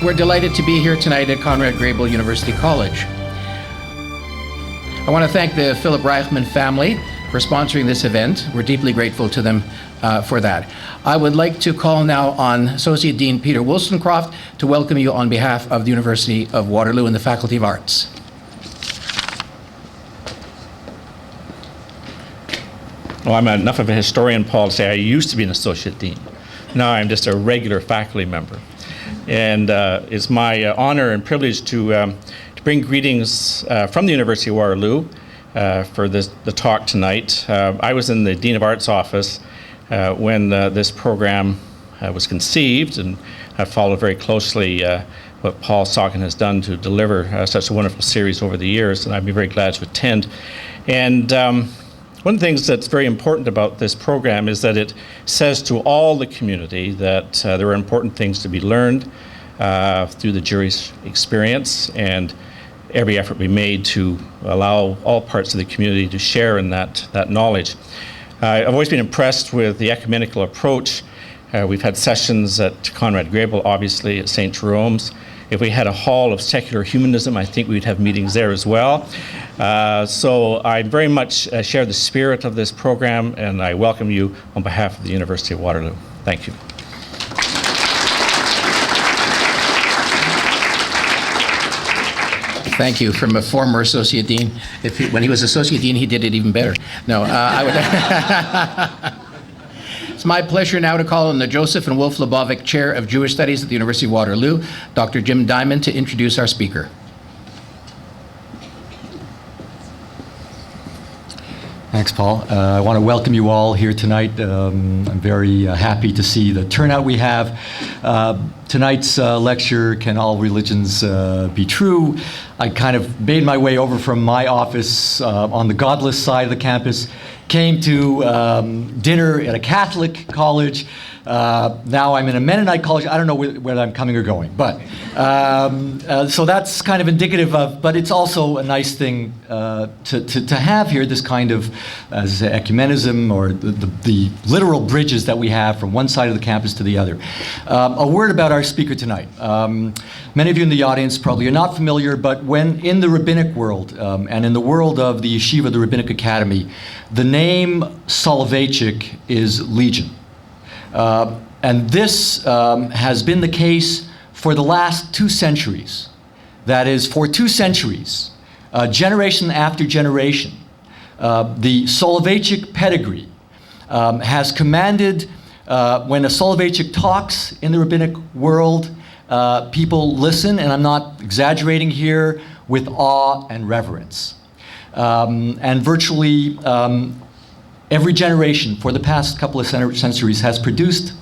We're delighted to be here tonight at Conrad Grebel University College. I want to thank the Philip Reichman family for sponsoring this event. We're deeply grateful to them for that. I would like to call now on Associate Dean Peter Wollstonecroft to welcome you on behalf of the University of Waterloo and the Faculty of Arts. Well, I'm enough of a historian, Paul, to say I used to be an associate dean. Now I'm just a regular faculty member. And it's my honor and privilege to bring greetings from the University of Waterloo for the talk tonight. I was in the Dean of Arts office when this program was conceived, and I've followed very closely what Paul Saucon has done to deliver such a wonderful series over the years, and I'd be very glad to attend. And one of the things that's very important about this program is that it says to all the community that there are important things to be learned through the jury's experience, and every effort be made to allow all parts of the community to share in that knowledge. I've always been impressed with the ecumenical approach. We've had sessions at Conrad Grebel, obviously, at St. Jerome's. If we had a hall of secular humanism, I think we'd have meetings there as well. So I very much share the spirit of this program, and I welcome you on behalf of the University of Waterloo. Thank you. Thank you. From a former associate dean. When he was associate dean, he did it even better. No, I would. It's my pleasure now to call on the Joseph and Wolf Lebovic Chair of Jewish Studies at the University of Waterloo, Dr. Jim Diamond, to introduce our speaker. Thanks, Paul. I want to welcome you all here tonight. I'm very happy to see the turnout we have. Tonight's lecture, Can All Religions Be True? I kind of made my way over from my office on the godless side of the campus, came to dinner at a Catholic college. Now I'm in a Mennonite college. I don't know whether I'm coming or going, but so that's kind of indicative of, but it's also a nice thing to have here, this kind of ecumenism, or the literal bridges that we have from one side of the campus to the other. A word about our speaker tonight. Many of you in the audience probably are not familiar, but when in the rabbinic world and in the world of the yeshiva, the Rabbinic Academy, the name Soloveichik is legion. And this has been the case for the last 2 centuries. That is, for 2 centuries, generation after generation, the Soloveichik pedigree has commanded, when a Soloveichik talks in the rabbinic world, people listen, and I'm not exaggerating here, with awe and reverence. And virtually every generation for the past couple of centuries has produced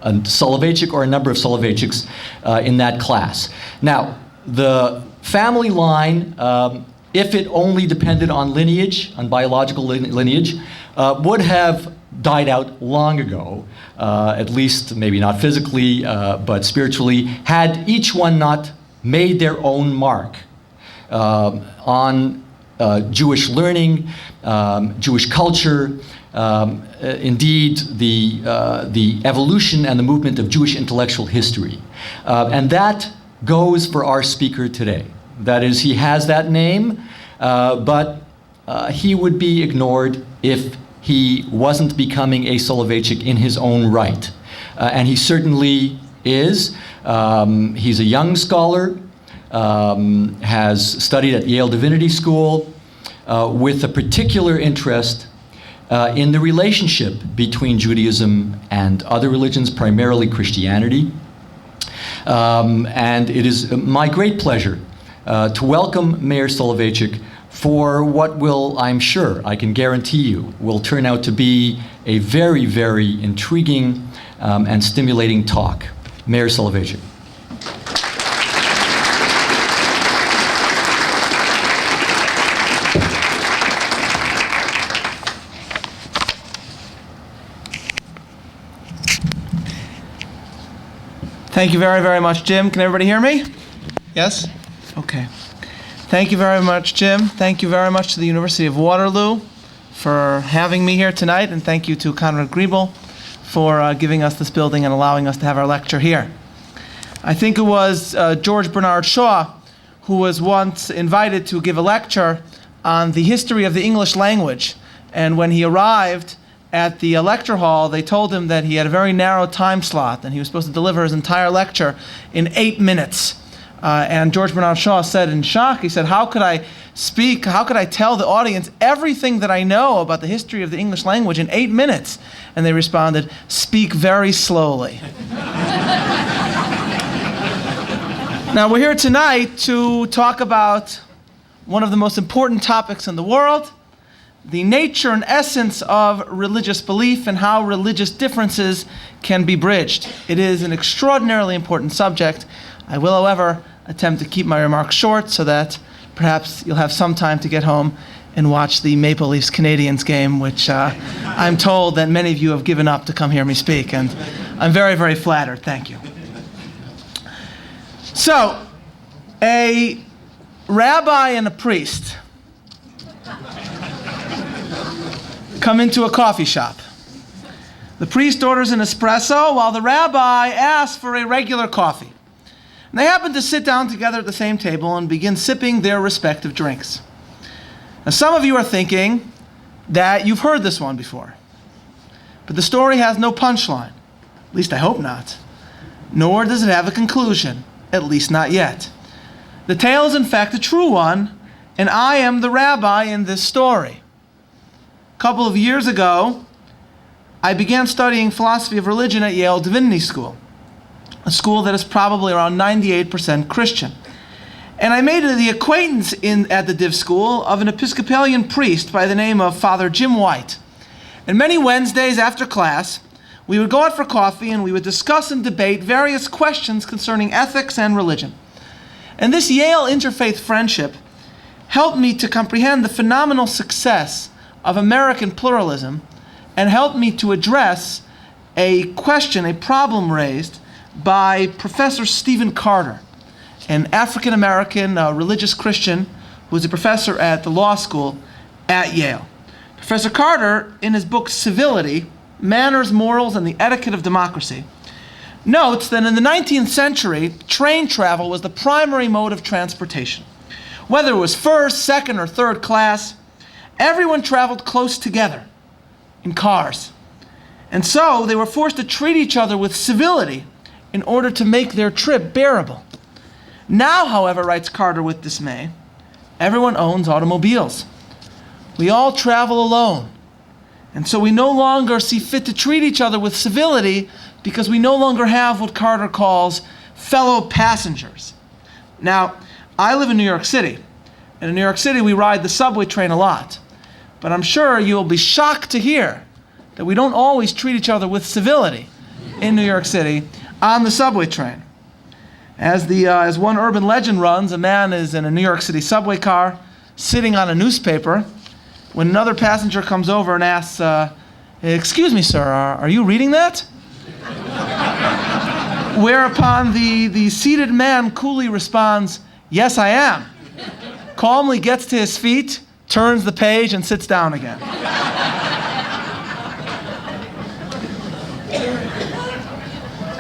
a Soloveichik or a number of Soloveichiks in that class. Now, the family line, if it only depended on lineage, on biological lineage, would have died out long ago, at least maybe not physically, but spiritually, had each one not made their own mark on Jewish learning, Jewish culture, indeed the evolution and the movement of Jewish intellectual history. And that goes for our speaker today. That is, he has that name, but he would be ignored if he wasn't becoming a Soloveichik in his own right. And he certainly is. He's a young scholar, has studied at Yale Divinity School with a particular interest in the relationship between Judaism and other religions, primarily Christianity. And it is my great pleasure to welcome Meir Soloveichik for what will, I'm sure, I can guarantee you, will turn out to be a very, very intriguing and stimulating talk. Meir Soloveichik. Thank you very, very much, Jim. Can everybody hear me? Yes? Okay. Thank you very much, Jim. Thank you very much to the University of Waterloo for having me here tonight, and thank you to Conrad Grebel for giving us this building and allowing us to have our lecture here. I think it was George Bernard Shaw who was once invited to give a lecture on the history of the English language. And when he arrived at the lecture hall, they told him that he had a very narrow time slot and he was supposed to deliver his entire lecture in 8 minutes. And George Bernard Shaw said in shock, he said, how could I tell the audience everything that I know about the history of the English language in 8 minutes? And they responded, speak very slowly. Now, we're here tonight to talk about one of the most important topics in the world, the nature and essence of religious belief and how religious differences can be bridged. It is an extraordinarily important subject. I will, however, attempt to keep my remarks short so that perhaps you'll have some time to get home and watch the Maple Leafs Canadiens game, which I'm told that many of you have given up to come hear me speak, and I'm very, very flattered. Thank you. So, a rabbi and a priest come into a coffee shop. The priest orders an espresso while the rabbi asks for a regular coffee. And they happen to sit down together at the same table and begin sipping their respective drinks. Now, some of you are thinking that you've heard this one before. But the story has no punchline. At least I hope not. Nor does it have a conclusion. At least not yet. The tale is in fact a true one, and I am the rabbi in this story. A couple of years ago, I began studying philosophy of religion at Yale Divinity School, a school that is probably around 98% Christian. And I made the acquaintance at the Div School of an Episcopalian priest by the name of Father Jim White. And many Wednesdays after class, we would go out for coffee and we would discuss and debate various questions concerning ethics and religion. And this Yale interfaith friendship helped me to comprehend the phenomenal success of American pluralism and helped me to address a question, a problem raised by Professor Stephen Carter, an African-American religious Christian who was a professor at the law school at Yale. Professor Carter, in his book Civility, Manners, Morals, and the Etiquette of Democracy, notes that in the 19th century, train travel was the primary mode of transportation. Whether it was first, second, or third class, everyone traveled close together in cars. And so they were forced to treat each other with civility in order to make their trip bearable. Now, however, writes Carter with dismay, everyone owns automobiles. We all travel alone. And so we no longer see fit to treat each other with civility because we no longer have what Carter calls fellow passengers. Now, I live in New York City. And in New York City, we ride the subway train a lot. But I'm sure you'll be shocked to hear that we don't always treat each other with civility in New York City on the subway train. As one urban legend runs, a man is in a New York City subway car sitting on a newspaper when another passenger comes over and asks, excuse me, sir, are you reading that? Whereupon the seated man coolly responds, yes, I am. Calmly gets to his feet, turns the page, and sits down again.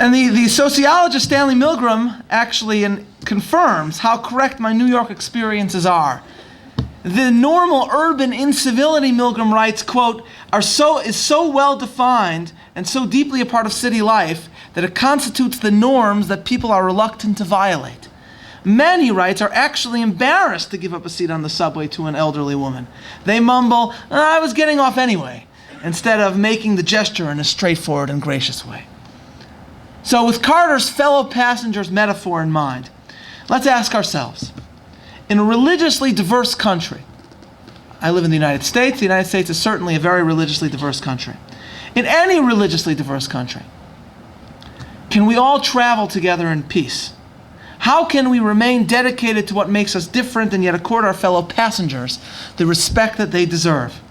And the sociologist Stanley Milgram actually confirms how correct my New York experiences are. The normal urban incivility, Milgram writes, quote, is so well defined and so deeply a part of city life that it constitutes the norms that people are reluctant to violate. Men, he writes, are actually embarrassed to give up a seat on the subway to an elderly woman. They mumble, I was getting off anyway, instead of making the gesture in a straightforward and gracious way. So with Carter's fellow passengers metaphor in mind, let's ask ourselves, in a religiously diverse country, I live in the United States. The United States is certainly a very religiously diverse country. In any religiously diverse country, can we all travel together in peace? How can we remain dedicated to what makes us different and yet accord our fellow passengers the respect that they deserve?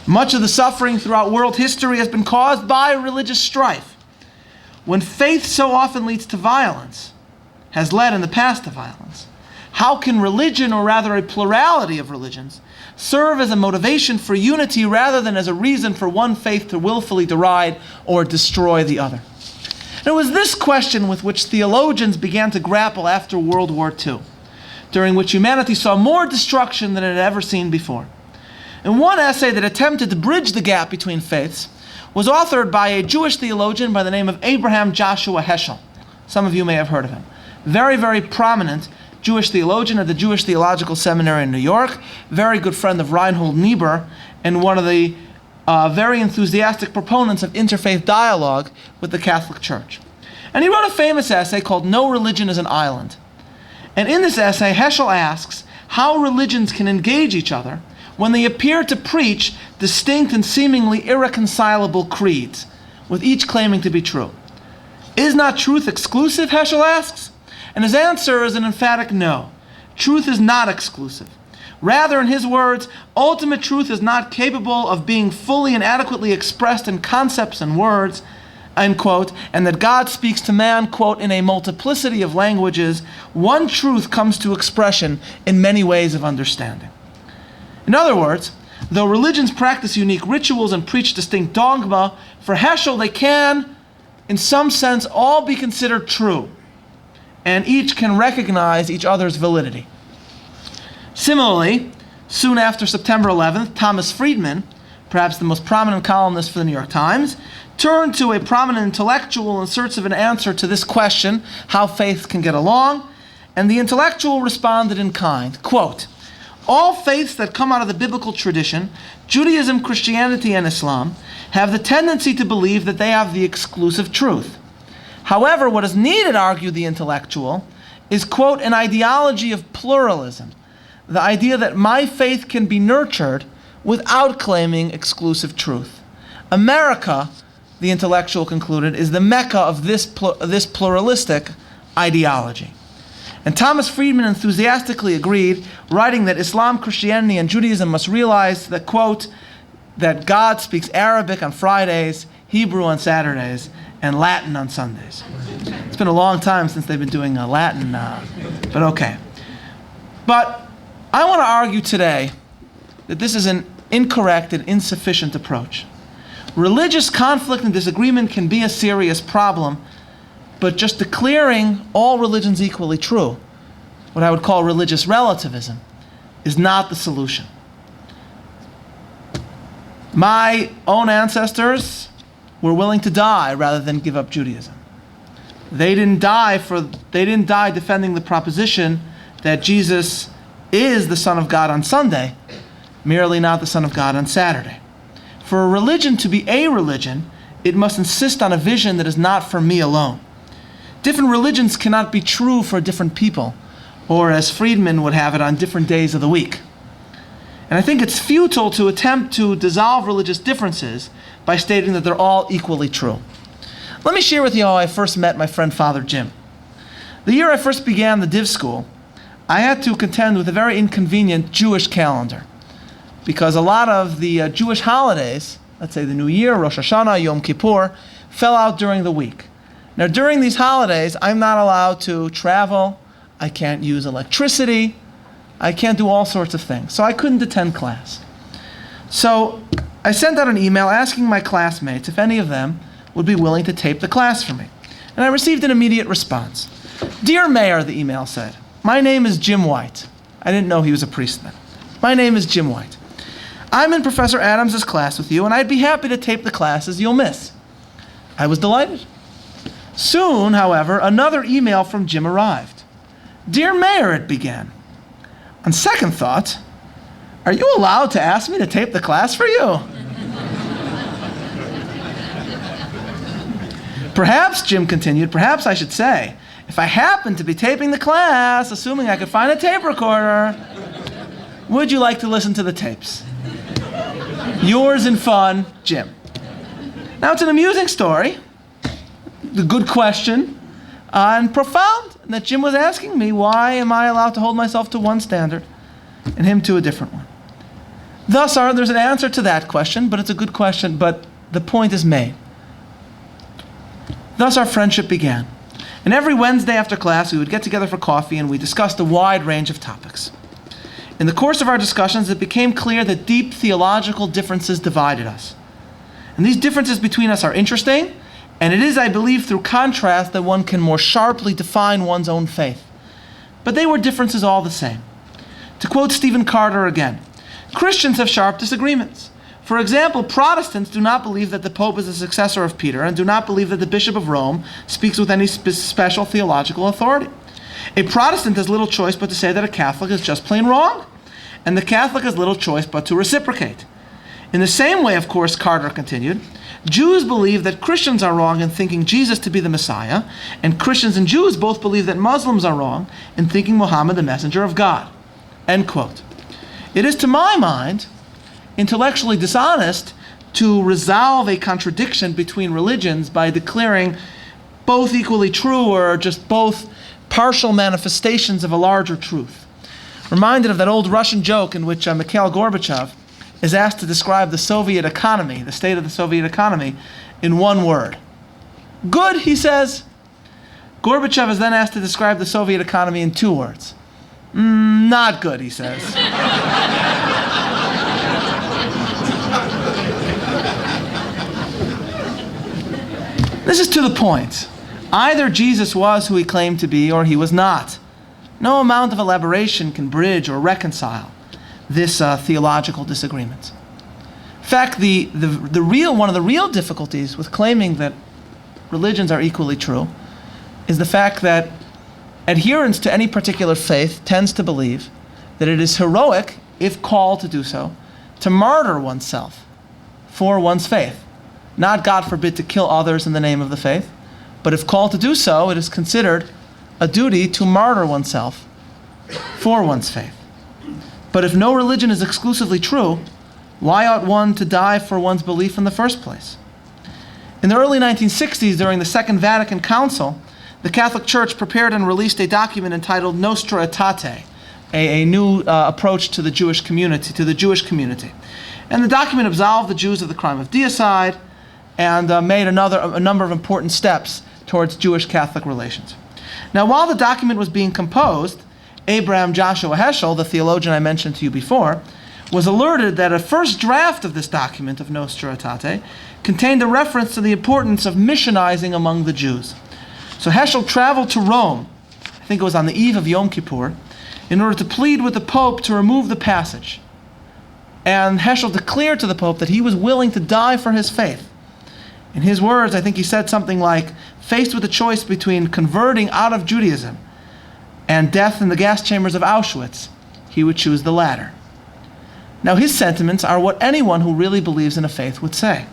Much of the suffering throughout world history has been caused by religious strife. When faith so often leads to violence, has led in the past to violence, how can religion, or rather a plurality of religions, serve as a motivation for unity rather than as a reason for one faith to willfully deride or destroy the other? And it was this question with which theologians began to grapple after World War II, during which humanity saw more destruction than it had ever seen before. And one essay that attempted to bridge the gap between faiths was authored by a Jewish theologian by the name of Abraham Joshua Heschel. Some of you may have heard of him. Very, very prominent Jewish theologian at the Jewish Theological Seminary in New York, very good friend of Reinhold Niebuhr, and one of the very enthusiastic proponents of interfaith dialogue with the Catholic Church. And he wrote a famous essay called No Religion is an Island. And in this essay, Heschel asks how religions can engage each other when they appear to preach distinct and seemingly irreconcilable creeds, with each claiming to be true. Is not truth exclusive, Heschel asks? And his answer is an emphatic no. Truth is not exclusive. Rather, in his words, ultimate truth is not capable of being fully and adequately expressed in concepts and words, end quote, and that God speaks to man, quote, in a multiplicity of languages. One truth comes to expression in many ways of understanding. In other words, though religions practice unique rituals and preach distinct dogma, for Heschel they can, in some sense, all be considered true, and each can recognize each other's validity. Similarly, soon after September 11th, Thomas Friedman, perhaps the most prominent columnist for the New York Times, turned to a prominent intellectual in search of an answer to this question, how faith can get along, and the intellectual responded in kind, quote, all faiths that come out of the biblical tradition, Judaism, Christianity, and Islam, have the tendency to believe that they have the exclusive truth. However, what is needed, argued the intellectual, is, quote, an ideology of pluralism, the idea that my faith can be nurtured without claiming exclusive truth. America, the intellectual concluded, is the mecca of this pluralistic ideology. And Thomas Friedman enthusiastically agreed, writing that Islam, Christianity, and Judaism must realize that, quote, that God speaks Arabic on Fridays, Hebrew on Saturdays, and Latin on Sundays. It's been a long time since they've been doing Latin, but okay. But I want to argue today that this is an incorrect and insufficient approach. Religious conflict and disagreement can be a serious problem, but just declaring all religions equally true, what I would call religious relativism, is not the solution. My own ancestors were willing to die rather than give up Judaism. They didn't die defending the proposition that Jesus is the Son of God on Sunday, merely not the Son of God on Saturday. For a religion to be a religion, it must insist on a vision that is not for me alone. Different religions cannot be true for different people, or as Friedman would have it, on different days of the week. And I think it's futile to attempt to dissolve religious differences by stating that they're all equally true. Let me share with you how I first met my friend Father Jim. The year I first began the Div School, I had to contend with a very inconvenient Jewish calendar, because a lot of the Jewish holidays, let's say the New Year, Rosh Hashanah, Yom Kippur, fell out during the week. Now, during these holidays, I'm not allowed to travel, I can't use electricity, I can't do all sorts of things, so I couldn't attend class. So I sent out an email asking my classmates if any of them would be willing to tape the class for me. And I received an immediate response. Dear Meir, the email said, my name is Jim White. I didn't know he was a priest then. My name is Jim White. I'm in Professor Adams' class with you, and I'd be happy to tape the classes you'll miss. I was delighted. Soon, however, another email from Jim arrived. Dear Meir, it began. On second thought, are you allowed to ask me to tape the class for you? Perhaps, Jim continued, perhaps I should say, if I happen to be taping the class, assuming I could find a tape recorder, would you like to listen to the tapes? Yours in fun, Jim. Now, it's an amusing story, a good question, and profound, that Jim was asking me, why am I allowed to hold myself to one standard and him to a different one? Thus, there's an answer to that question, but it's a good question, but the point is made. Thus, our friendship began. And every Wednesday after class, we would get together for coffee and we discussed a wide range of topics. In the course of our discussions, it became clear that deep theological differences divided us. And these differences between us are interesting And it is, I believe, through contrast that one can more sharply define one's own faith. But they were differences all the same. To quote Stephen Carter again, Christians have sharp disagreements. For example, Protestants do not believe that the Pope is a successor of Peter and do not believe that the Bishop of Rome speaks with any special theological authority. A Protestant has little choice but to say that a Catholic is just plain wrong, and the Catholic has little choice but to reciprocate. In the same way, of course, Carter continued, Jews believe that Christians are wrong in thinking Jesus to be the Messiah, and Christians and Jews both believe that Muslims are wrong in thinking Muhammad the messenger of God. End quote. It is, to my mind, intellectually dishonest to resolve a contradiction between religions by declaring both equally true or just both partial manifestations of a larger truth. Reminded of that old Russian joke in which Mikhail Gorbachev is asked to describe the Soviet economy, the state of the Soviet economy, in one word. Good, he says. Gorbachev is then asked to describe the Soviet economy in 2 words. Not good, he says. This is to the point. Either Jesus was who he claimed to be or he was not. No amount of elaboration can bridge or reconcile this theological disagreement. In fact, one of the real difficulties with claiming that religions are equally true is the fact that adherence to any particular faith tends to believe that it is heroic, if called to do so, to martyr oneself for one's faith. Not, God forbid, to kill others in the name of the faith, but if called to do so, it is considered a duty to martyr oneself for one's faith. But if no religion is exclusively true, why ought one to die for one's belief in the first place? In the early 1960s, during the Second Vatican Council, the Catholic Church prepared and released a document entitled Nostra Aetate, a new approach to the Jewish community. And the document absolved the Jews of the crime of deicide and made a number of important steps towards Jewish-Catholic relations. Now, while the document was being composed, Abraham Joshua Heschel, the theologian I mentioned to you before, was alerted that a first draft of this document of Nostra Aetate contained a reference to the importance of missionizing among the Jews. So Heschel traveled to Rome, I think it was on the eve of Yom Kippur, in order to plead with the Pope to remove the passage. And Heschel declared to the Pope that he was willing to die for his faith. In his words, I think he said something like, faced with a choice between converting out of Judaism and death in the gas chambers of Auschwitz, he would choose the latter. Now, his sentiments are what anyone who really believes in a faith would say.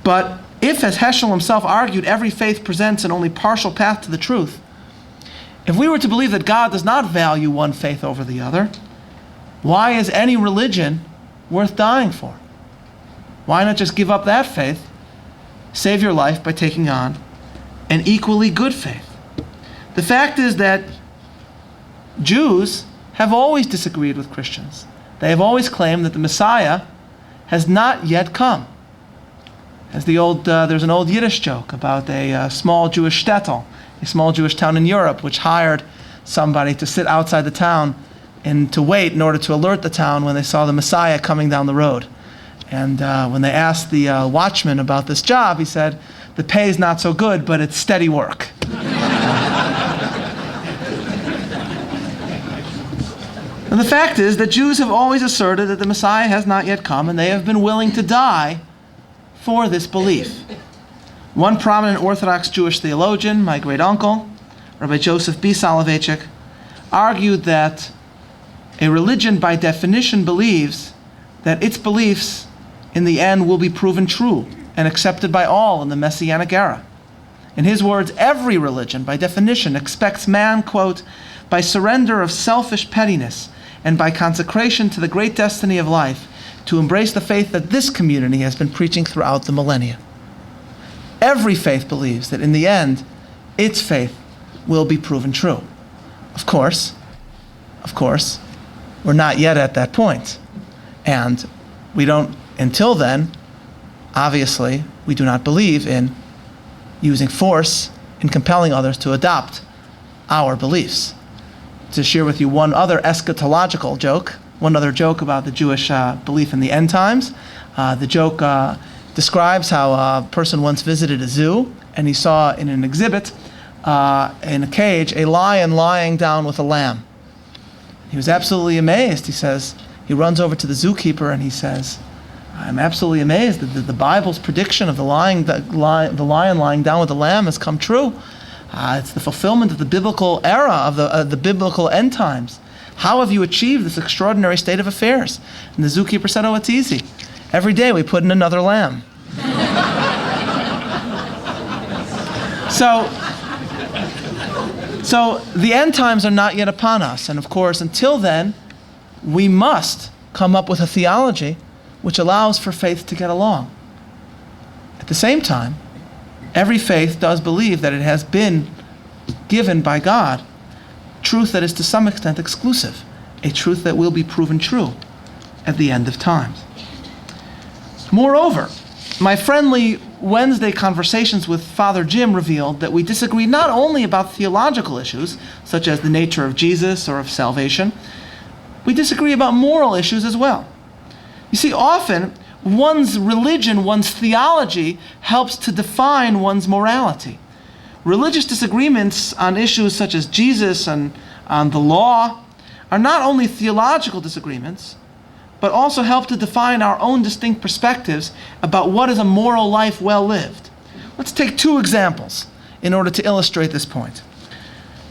But if, as Heschel himself argued, every faith presents an only partial path to the truth, if we were to believe that God does not value one faith over the other, why is any religion worth dying for? Why not just give up that faith, save your life by taking on an equally good faith? The fact is that Jews have always disagreed with Christians. They have always claimed that the Messiah has not yet come. As there's an old Yiddish joke about a small Jewish shtetl, a small Jewish town in Europe, which hired somebody to sit outside the town and to wait in order to alert the town when they saw the Messiah coming down the road. And when they asked the watchman about this job, he said, the pay is not so good, but it's steady work. And the fact is that Jews have always asserted that the Messiah has not yet come, and they have been willing to die for this belief. One prominent Orthodox Jewish theologian, my great uncle, Rabbi Joseph B. Soloveichik, argued that a religion by definition believes that its beliefs in the end will be proven true and accepted by all in the Messianic era. In his words, every religion by definition expects man, quote, by surrender of selfish pettiness and by consecration to the great destiny of life, to embrace the faith that this community has been preaching throughout the millennia. Every faith believes that in the end, its faith will be proven true. Of course, we're not yet at that point. And we don't, until then, obviously, we do not believe in using force in compelling others to adopt our beliefs. To share with you one other joke about the Jewish belief in the end times. The joke describes how a person once visited a zoo and he saw in an exhibit, in a cage, a lion lying down with a lamb. He was absolutely amazed. He says, he runs over to the zookeeper and he says, I'm absolutely amazed that the Bible's prediction of the lion lying down with the lamb has come true. It's the fulfillment of the biblical era, of the biblical end times. How have you achieved this extraordinary state of affairs? And the zookeeper said, oh, it's easy. Every day we put in another lamb. So the end times are not yet upon us. And of course, until then, we must come up with a theology which allows for faith to get along. At the same time, every faith does believe that it has been given by God truth that is to some extent exclusive, a truth that will be proven true at the end of times. Moreover, my friendly Wednesday conversations with Father Jim revealed that we disagree not only about theological issues, such as the nature of Jesus or of salvation, we disagree about moral issues as well. You see, often one's religion, one's theology, helps to define one's morality. Religious disagreements on issues such as Jesus and on the law are not only theological disagreements, but also help to define our own distinct perspectives about what is a moral life well lived. Let's take two examples in order to illustrate this point.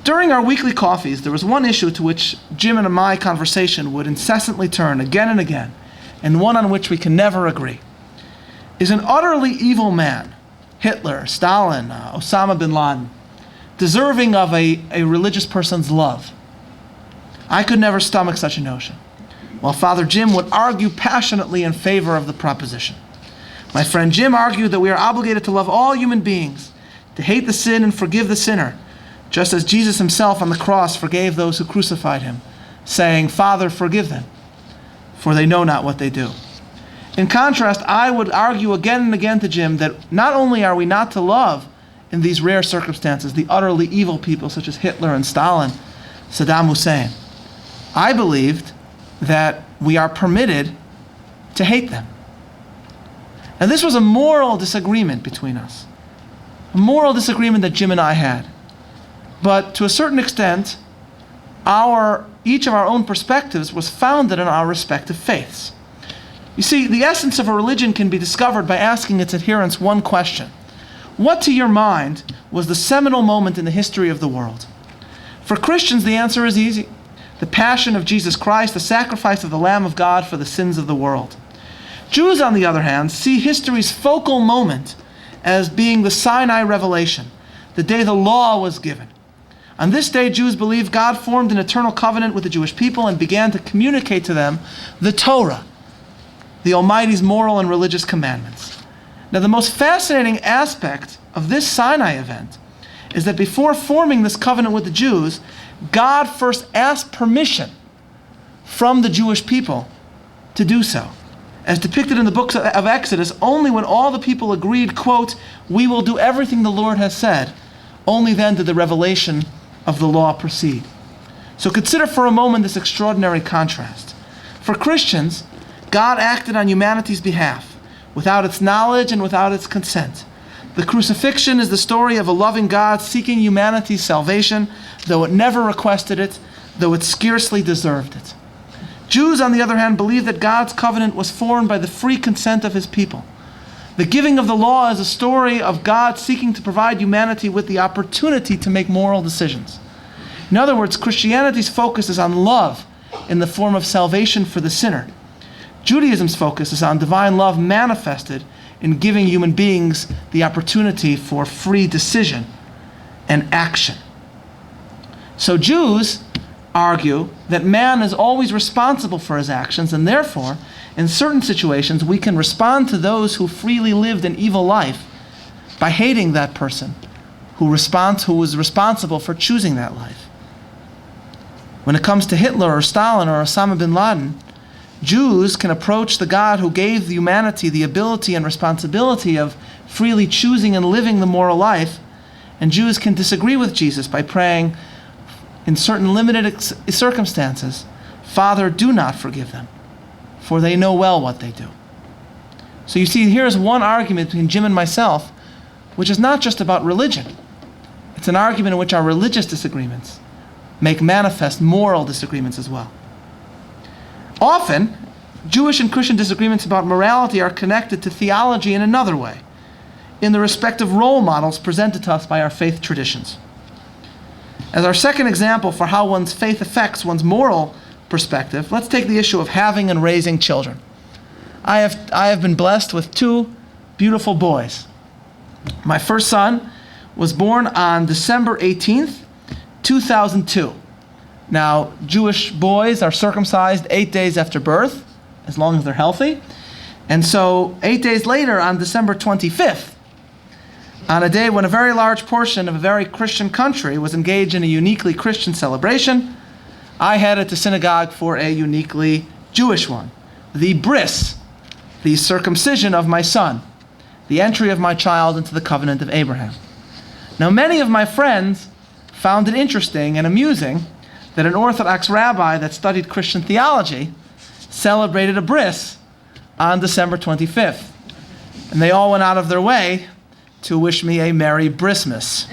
During our weekly coffees, there was one issue to which Jim and my conversation would incessantly turn again and again, and one on which we can never agree. Is an utterly evil man, Hitler, Stalin, Osama bin Laden, deserving of a religious person's love? I could never stomach such a notion, while Father Jim would argue passionately in favor of the proposition. My friend Jim argued that we are obligated to love all human beings, to hate the sin and forgive the sinner, just as Jesus himself on the cross forgave those who crucified him, saying, Father, forgive them, for they know not what they do. In contrast, I would argue again and again to Jim that not only are we not to love, in these rare circumstances, the utterly evil people such as Hitler and Stalin, Saddam Hussein, I believed that we are permitted to hate them. And this was a moral disagreement between us, a moral disagreement that Jim and I had. But to a certain extent, each of our own perspectives was founded on our respective faiths. You see, the essence of a religion can be discovered by asking its adherents one question. What, to your mind, was the seminal moment in the history of the world? For Christians, the answer is easy. The passion of Jesus Christ, the sacrifice of the Lamb of God for the sins of the world. Jews, on the other hand, see history's focal moment as being the Sinai revelation, the day the law was given. On this day, Jews believe God formed an eternal covenant with the Jewish people and began to communicate to them the Torah, the Almighty's moral and religious commandments. Now, the most fascinating aspect of this Sinai event is that before forming this covenant with the Jews, God first asked permission from the Jewish people to do so. As depicted in the books of Exodus, only when all the people agreed, quote, we will do everything the Lord has said, only then did the revelation of the law proceed. So consider for a moment this extraordinary contrast. For Christians, God acted on humanity's behalf, without its knowledge and without its consent. The crucifixion is the story of a loving God seeking humanity's salvation, though it never requested it, though it scarcely deserved it. Jews, on the other hand, believe that God's covenant was formed by the free consent of his people. The giving of the law is a story of God seeking to provide humanity with the opportunity to make moral decisions. In other words, Christianity's focus is on love in the form of salvation for the sinner. Judaism's focus is on divine love manifested in giving human beings the opportunity for free decision and action. So Jews argue that man is always responsible for his actions, and therefore, in certain situations, we can respond to those who freely lived an evil life by hating that person who was responsible for choosing that life. When it comes to Hitler or Stalin or Osama bin Laden, Jews can approach the God who gave humanity the ability and responsibility of freely choosing and living the moral life, and Jews can disagree with Jesus by praying, in certain limited circumstances, Father, do not forgive them, for they know well what they do. So you see, here's one argument between Jim and myself, which is not just about religion. It's an argument in which our religious disagreements make manifest moral disagreements as well. Often, Jewish and Christian disagreements about morality are connected to theology in another way, in the respective role models presented to us by our faith traditions. As our second example for how one's faith affects one's moral perspective, let's take the issue of having and raising children. I have been blessed with two beautiful boys. My first son was born on December 18th, 2002. Now, Jewish boys are circumcised 8 days after birth, as long as they're healthy. And so 8 days later, on December 25th, on a day when a very large portion of a very Christian country was engaged in a uniquely Christian celebration, I headed to synagogue for a uniquely Jewish one, the bris, the circumcision of my son, the entry of my child into the covenant of Abraham. Now, many of my friends found it interesting and amusing that an Orthodox rabbi that studied Christian theology celebrated a bris on December 25th. And they all went out of their way to wish me a Merry Brismas.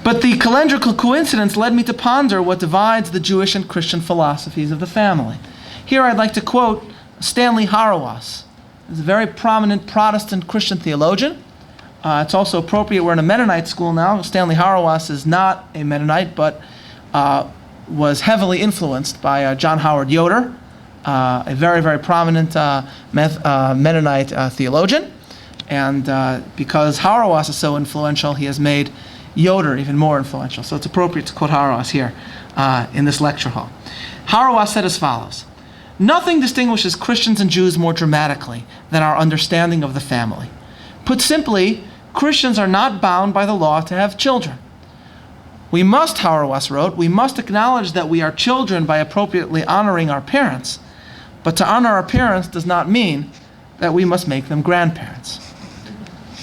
But the calendrical coincidence led me to ponder what divides the Jewish and Christian philosophies of the family. Here I'd like to quote Stanley Hauerwas. He's a very prominent Protestant Christian theologian. It's also appropriate, we're in a Mennonite school now. Stanley Hauerwas is not a Mennonite, but was heavily influenced by John Howard Yoder, a very, very prominent Mennonite theologian. And because Hauerwas is so influential, he has made Yoder even more influential. So it's appropriate to quote Hauerwas here in this lecture hall. Hauerwas said as follows: "Nothing distinguishes Christians and Jews more dramatically than our understanding of the family. Put simply, Christians are not bound by the law to have children. We must," Hauerwas wrote, "we must acknowledge that we are children by appropriately honoring our parents. But to honor our parents does not mean that we must make them grandparents."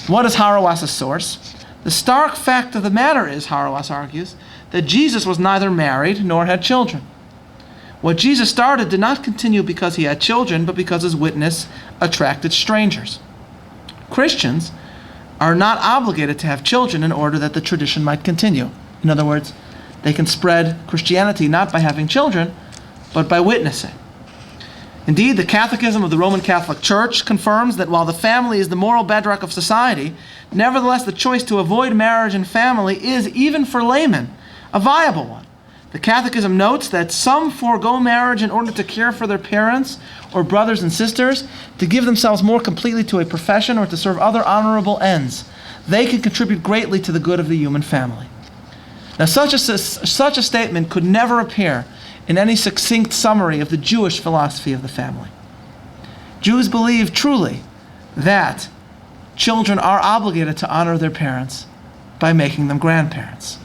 What is Hauerwas' source? The stark fact of the matter is, Hauerwas argues, that Jesus was neither married nor had children. What Jesus started did not continue because he had children, but because his witness attracted strangers. Christians are not obligated to have children in order that the tradition might continue. In other words, they can spread Christianity not by having children, but by witnessing. Indeed, the Catechism of the Roman Catholic Church confirms that while the family is the moral bedrock of society, nevertheless the choice to avoid marriage and family is, even for laymen, a viable one. The Catechism notes that some forego marriage in order to care for their parents or brothers and sisters, to give themselves more completely to a profession, or to serve other honorable ends. They can contribute greatly to the good of the human family. Now, such a statement could never appear in any succinct summary of the Jewish philosophy of the family. Jews believe truly that children are obligated to honor their parents by making them grandparents.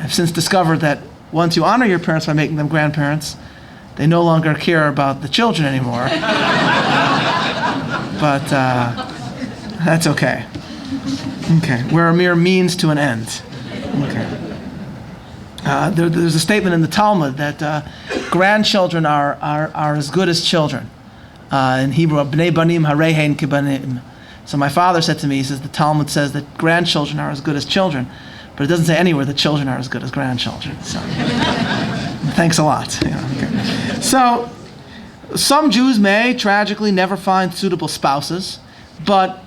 I've since discovered that once you honor your parents by making them grandparents, they no longer care about the children anymore. But that's okay. Okay, we're a mere means to an end. Okay. There's a statement in the Talmud that grandchildren are as good as children. In Hebrew, bnei banim harehein kibanim. So my father said to me, he says, the Talmud says that grandchildren are as good as children, but it doesn't say anywhere that children are as good as grandchildren. So thanks a lot. Okay. So some Jews may tragically never find suitable spouses, but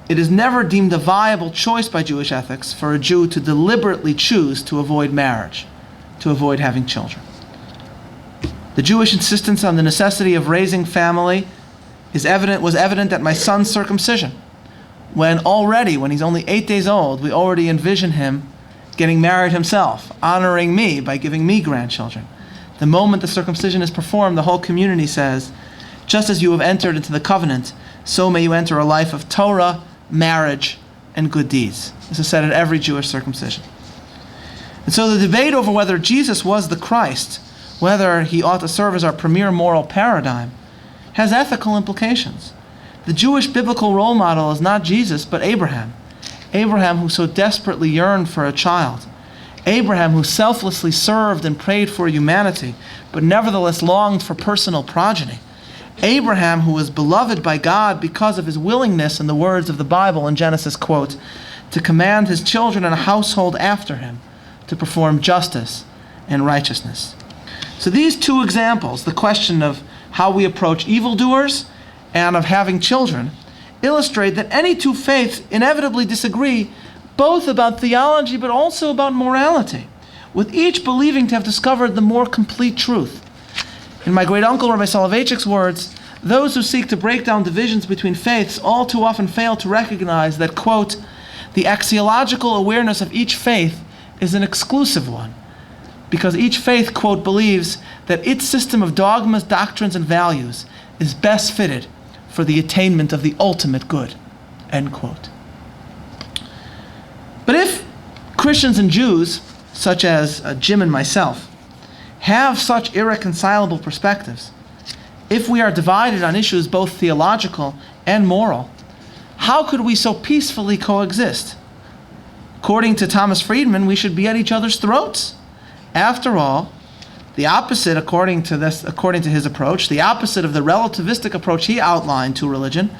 it is never deemed a viable choice by Jewish ethics for a Jew to deliberately choose to avoid marriage, to avoid having children. The Jewish insistence on the necessity of raising family was evident at my son's circumcision, when he's only 8 days old, we already envision him getting married himself, honoring me by giving me grandchildren. The moment the circumcision is performed, the whole community says, just as you have entered into the covenant, so may you enter a life of Torah, marriage, and good deeds. This is said at every Jewish circumcision. And so the debate over whether Jesus was the Christ, whether he ought to serve as our premier moral paradigm, has ethical implications. The Jewish biblical role model is not Jesus, but Abraham. Abraham, who so desperately yearned for a child. Abraham, who selflessly served and prayed for humanity, but nevertheless longed for personal progeny. Abraham, who was beloved by God because of his willingness, in the words of the Bible in Genesis, quote, to command his children and a household after him to perform justice and righteousness. So these two examples, the question of how we approach evildoers and of having children, illustrate that any two faiths inevitably disagree both about theology but also about morality, with each believing to have discovered the more complete truth. In my great-uncle Rabbi Soloveitchik's words, those who seek to break down divisions between faiths all too often fail to recognize that, quote, the axiological awareness of each faith is an exclusive one, because each faith, quote, believes that its system of dogmas, doctrines, and values is best fitted for the attainment of the ultimate good, end quote. But if Christians and Jews, such as Jim and myself, have such irreconcilable perspectives, if we are divided on issues both theological and moral, how could we so peacefully coexist? According to Thomas Friedman, we should be at each other's throats. After all, the opposite, according to his approach, the opposite of the relativistic approach he outlined to religion,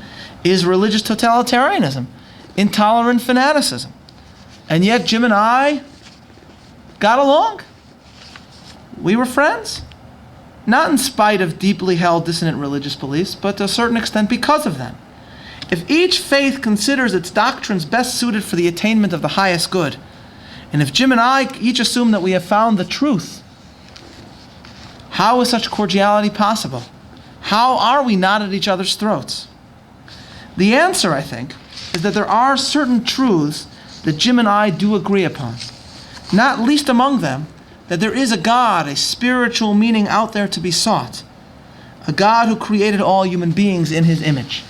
is religious totalitarianism, intolerant fanaticism. And yet Jim and I got along. We were friends. Not in spite of deeply held dissonant religious beliefs, but to a certain extent because of them. If each faith considers its doctrines best suited for the attainment of the highest good, and if Jim and I each assume that we have found the truth, how is such cordiality possible? How are we not at each other's throats? The answer, I think, is that there are certain truths that Jim and I do agree upon. Not least among them, that there is a God, a spiritual meaning out there to be sought. A God who created all human beings in his image.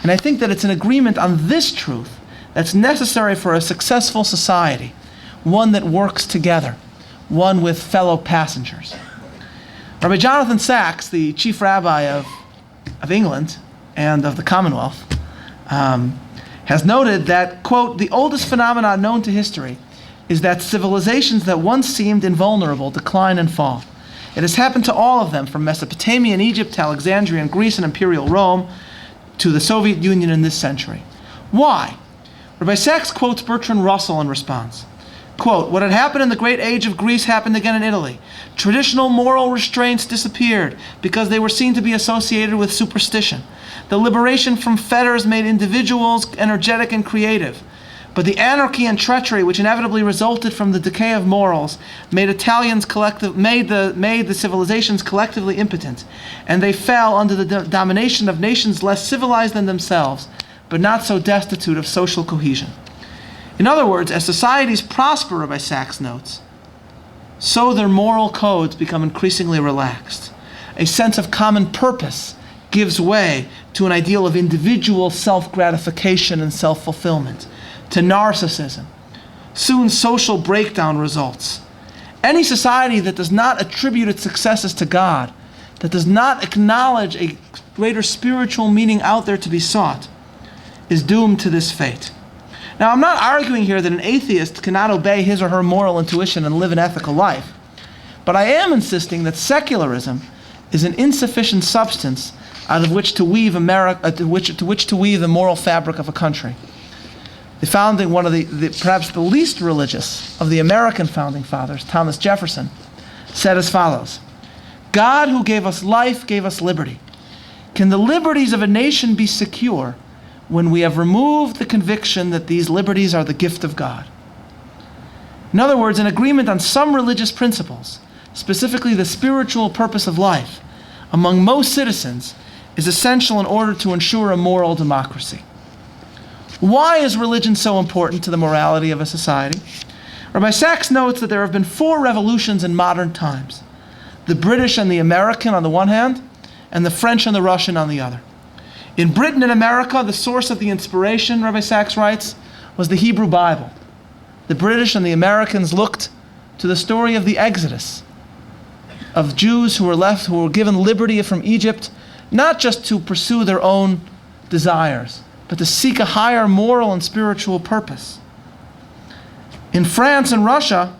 And I think that it's an agreement on this truth that's necessary for a successful society, one that works together, one with fellow passengers. Rabbi Jonathan Sacks, the chief rabbi of England and of the Commonwealth, has noted that, quote, the oldest phenomenon known to history is that civilizations that once seemed invulnerable decline and fall. It has happened to all of them, from Mesopotamia and Egypt to Alexandria and Greece and Imperial Rome to the Soviet Union in this century. Why? Rabbi Sacks quotes Bertrand Russell in response. Quote, what had happened in the great age of Greece happened again in Italy. Traditional moral restraints disappeared because they were seen to be associated with superstition. The liberation from fetters made individuals energetic and creative. But the anarchy and treachery which inevitably resulted from the decay of morals made the civilizations collectively impotent, and they fell under the domination of nations less civilized than themselves, but not so destitute of social cohesion. In other words, as societies prosper, Rabbi Sacks notes, so their moral codes become increasingly relaxed. A sense of common purpose gives way to an ideal of individual self-gratification and self-fulfillment, to narcissism. Soon social breakdown results. Any society that does not attribute its successes to God, that does not acknowledge a greater spiritual meaning out there to be sought, is doomed to this fate. Now, I'm not arguing here that an atheist cannot obey his or her moral intuition and live an ethical life, but I am insisting that secularism is an insufficient substance out of which to weave to weave the moral fabric of a country. The founding, one of the perhaps the least religious of the American founding fathers, Thomas Jefferson, said as follows: God who gave us life gave us liberty. Can the liberties of a nation be secure when we have removed the conviction that these liberties are the gift of God? In other words, an agreement on some religious principles, specifically the spiritual purpose of life, among most citizens is essential in order to ensure a moral democracy. Why is religion so important to the morality of a society? Rabbi Sacks notes that there have been 4 revolutions in modern times: the British and the American on the one hand, and the French and the Russian on the other. In Britain and America, the source of the inspiration, Rabbi Sacks writes, was the Hebrew Bible. The British and the Americans looked to the story of the Exodus, of Jews who were given liberty from Egypt, not just to pursue their own desires, but to seek a higher moral and spiritual purpose. In France and Russia,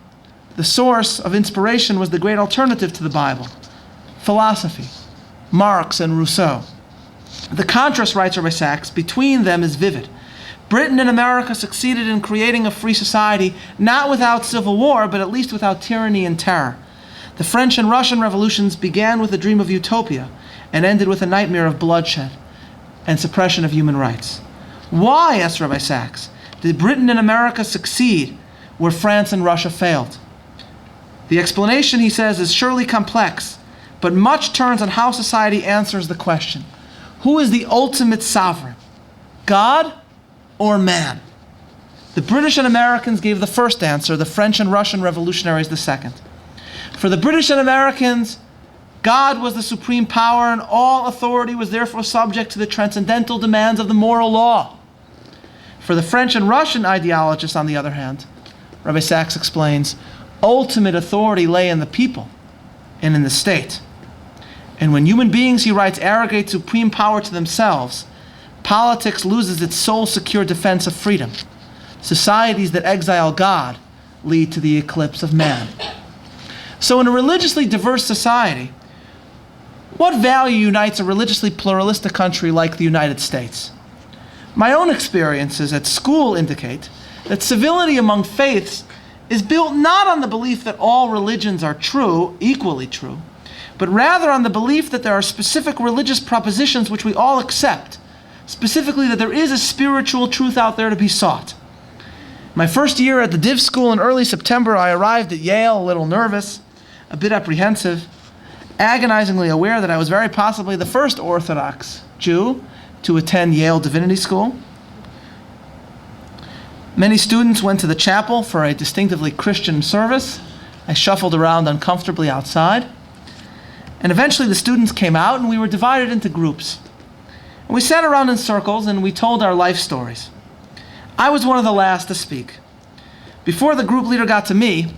the source of inspiration was the great alternative to the Bible, philosophy, Marx and Rousseau. The contrast, writes Rabbi Sachs, between them is vivid. Britain and America succeeded in creating a free society, not without civil war, but at least without tyranny and terror. The French and Russian revolutions began with a dream of utopia and ended with a nightmare of bloodshed and suppression of human rights. Why, asks Rabbi Sachs, did Britain and America succeed where France and Russia failed? The explanation, he says, is surely complex, but much turns on how society answers the question. Who is the ultimate sovereign? God or man? The British and Americans gave the first answer, the French and Russian revolutionaries the second. For the British and Americans, God was the supreme power and all authority was therefore subject to the transcendental demands of the moral law. For the French and Russian ideologists, on the other hand, Rabbi Sachs explains, ultimate authority lay in the people and in the state. And when human beings, he writes, arrogate supreme power to themselves, politics loses its sole secure defense of freedom. Societies that exile God lead to the eclipse of man. So in a religiously diverse society, what value unites a religiously pluralistic country like the United States? My own experiences at school indicate that civility among faiths is built not on the belief that all religions are true, equally true, but rather on the belief that there are specific religious propositions which we all accept, specifically that there is a spiritual truth out there to be sought. My first year at the Div School in early September, I arrived at Yale a little nervous, a bit apprehensive, agonizingly aware that I was very possibly the first Orthodox Jew to attend Yale Divinity School. Many students went to the chapel for a distinctively Christian service. I shuffled around uncomfortably outside. And eventually the students came out and we were divided into groups. And we sat around in circles and we told our life stories. I was one of the last to speak. Before the group leader got to me,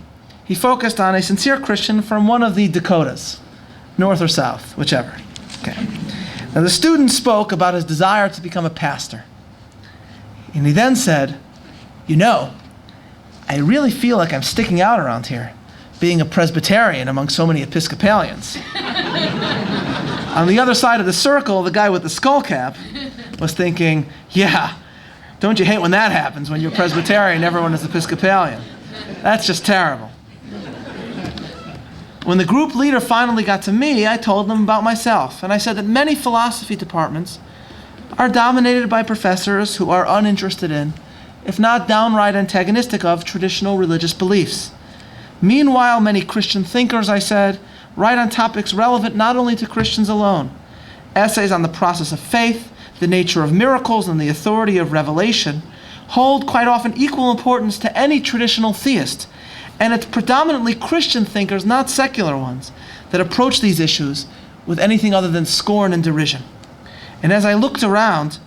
he focused on a sincere Christian from one of the Dakotas, north or south, whichever. Okay. Now the student spoke about his desire to become a pastor. And he then said, you know, I really feel like I'm sticking out around here, being a Presbyterian among so many Episcopalians. On the other side of the circle, the guy with the skull cap was thinking, yeah, don't you hate when that happens, when you're Presbyterian and everyone is Episcopalian? That's just terrible. When the group leader finally got to me, I told them about myself, and I said that many philosophy departments are dominated by professors who are uninterested in, if not downright antagonistic of, traditional religious beliefs. Meanwhile, many Christian thinkers, I said, write on topics relevant not only to Christians alone. Essays on the process of faith, the nature of miracles, and the authority of revelation hold quite often equal importance to any traditional theist. And it's predominantly Christian thinkers, not secular ones, that approach these issues with anything other than scorn and derision. And as I looked around,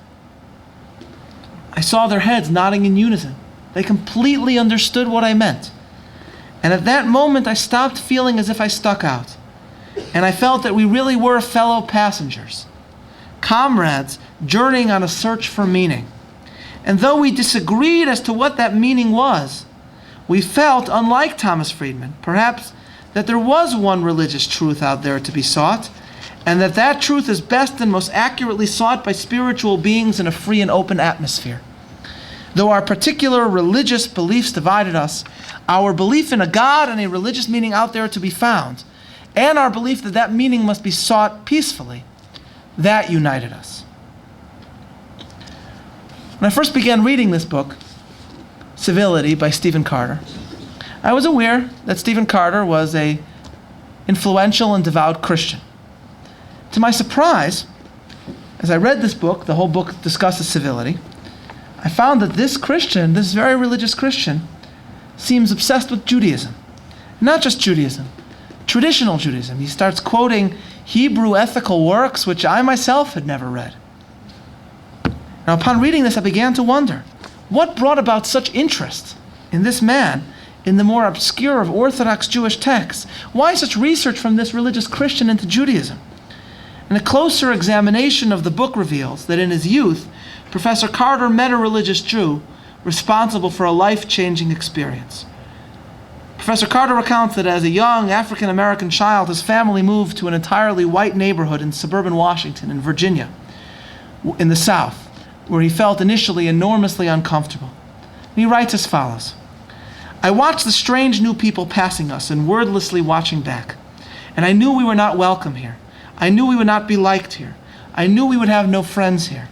I saw their heads nodding in unison. They completely understood what I meant. And at that moment, I stopped feeling as if I stuck out. And I felt that we really were fellow passengers, comrades journeying on a search for meaning. And though we disagreed as to what that meaning was, we felt, unlike Thomas Friedman, perhaps, that there was one religious truth out there to be sought, and that that truth is best and most accurately sought by spiritual beings in a free and open atmosphere. Though our particular religious beliefs divided us, our belief in a God and a religious meaning out there to be found, and our belief that that meaning must be sought peacefully, that united us. When I first began reading this book, Civility by Stephen Carter, I was aware that Stephen Carter was an influential and devout Christian. To my surprise, as I read this book, the whole book discusses civility, I found that this Christian, this very religious Christian, seems obsessed with Judaism. Not just Judaism, traditional Judaism. He starts quoting Hebrew ethical works, which I myself had never read. Now, upon reading this, I began to wonder, what brought about such interest in this man in the more obscure of Orthodox Jewish texts? Why such research from this religious Christian into Judaism? And a closer examination of the book reveals that in his youth, Professor Carter met a religious Jew responsible for a life-changing experience. Professor Carter recounts that as a young African-American child, his family moved to an entirely white neighborhood in suburban Washington and Virginia, in the South, where he felt initially enormously uncomfortable. And he writes as follows: "I watched the strange new people passing us and wordlessly watching back. And I knew we were not welcome here. I knew we would not be liked here. I knew we would have no friends here.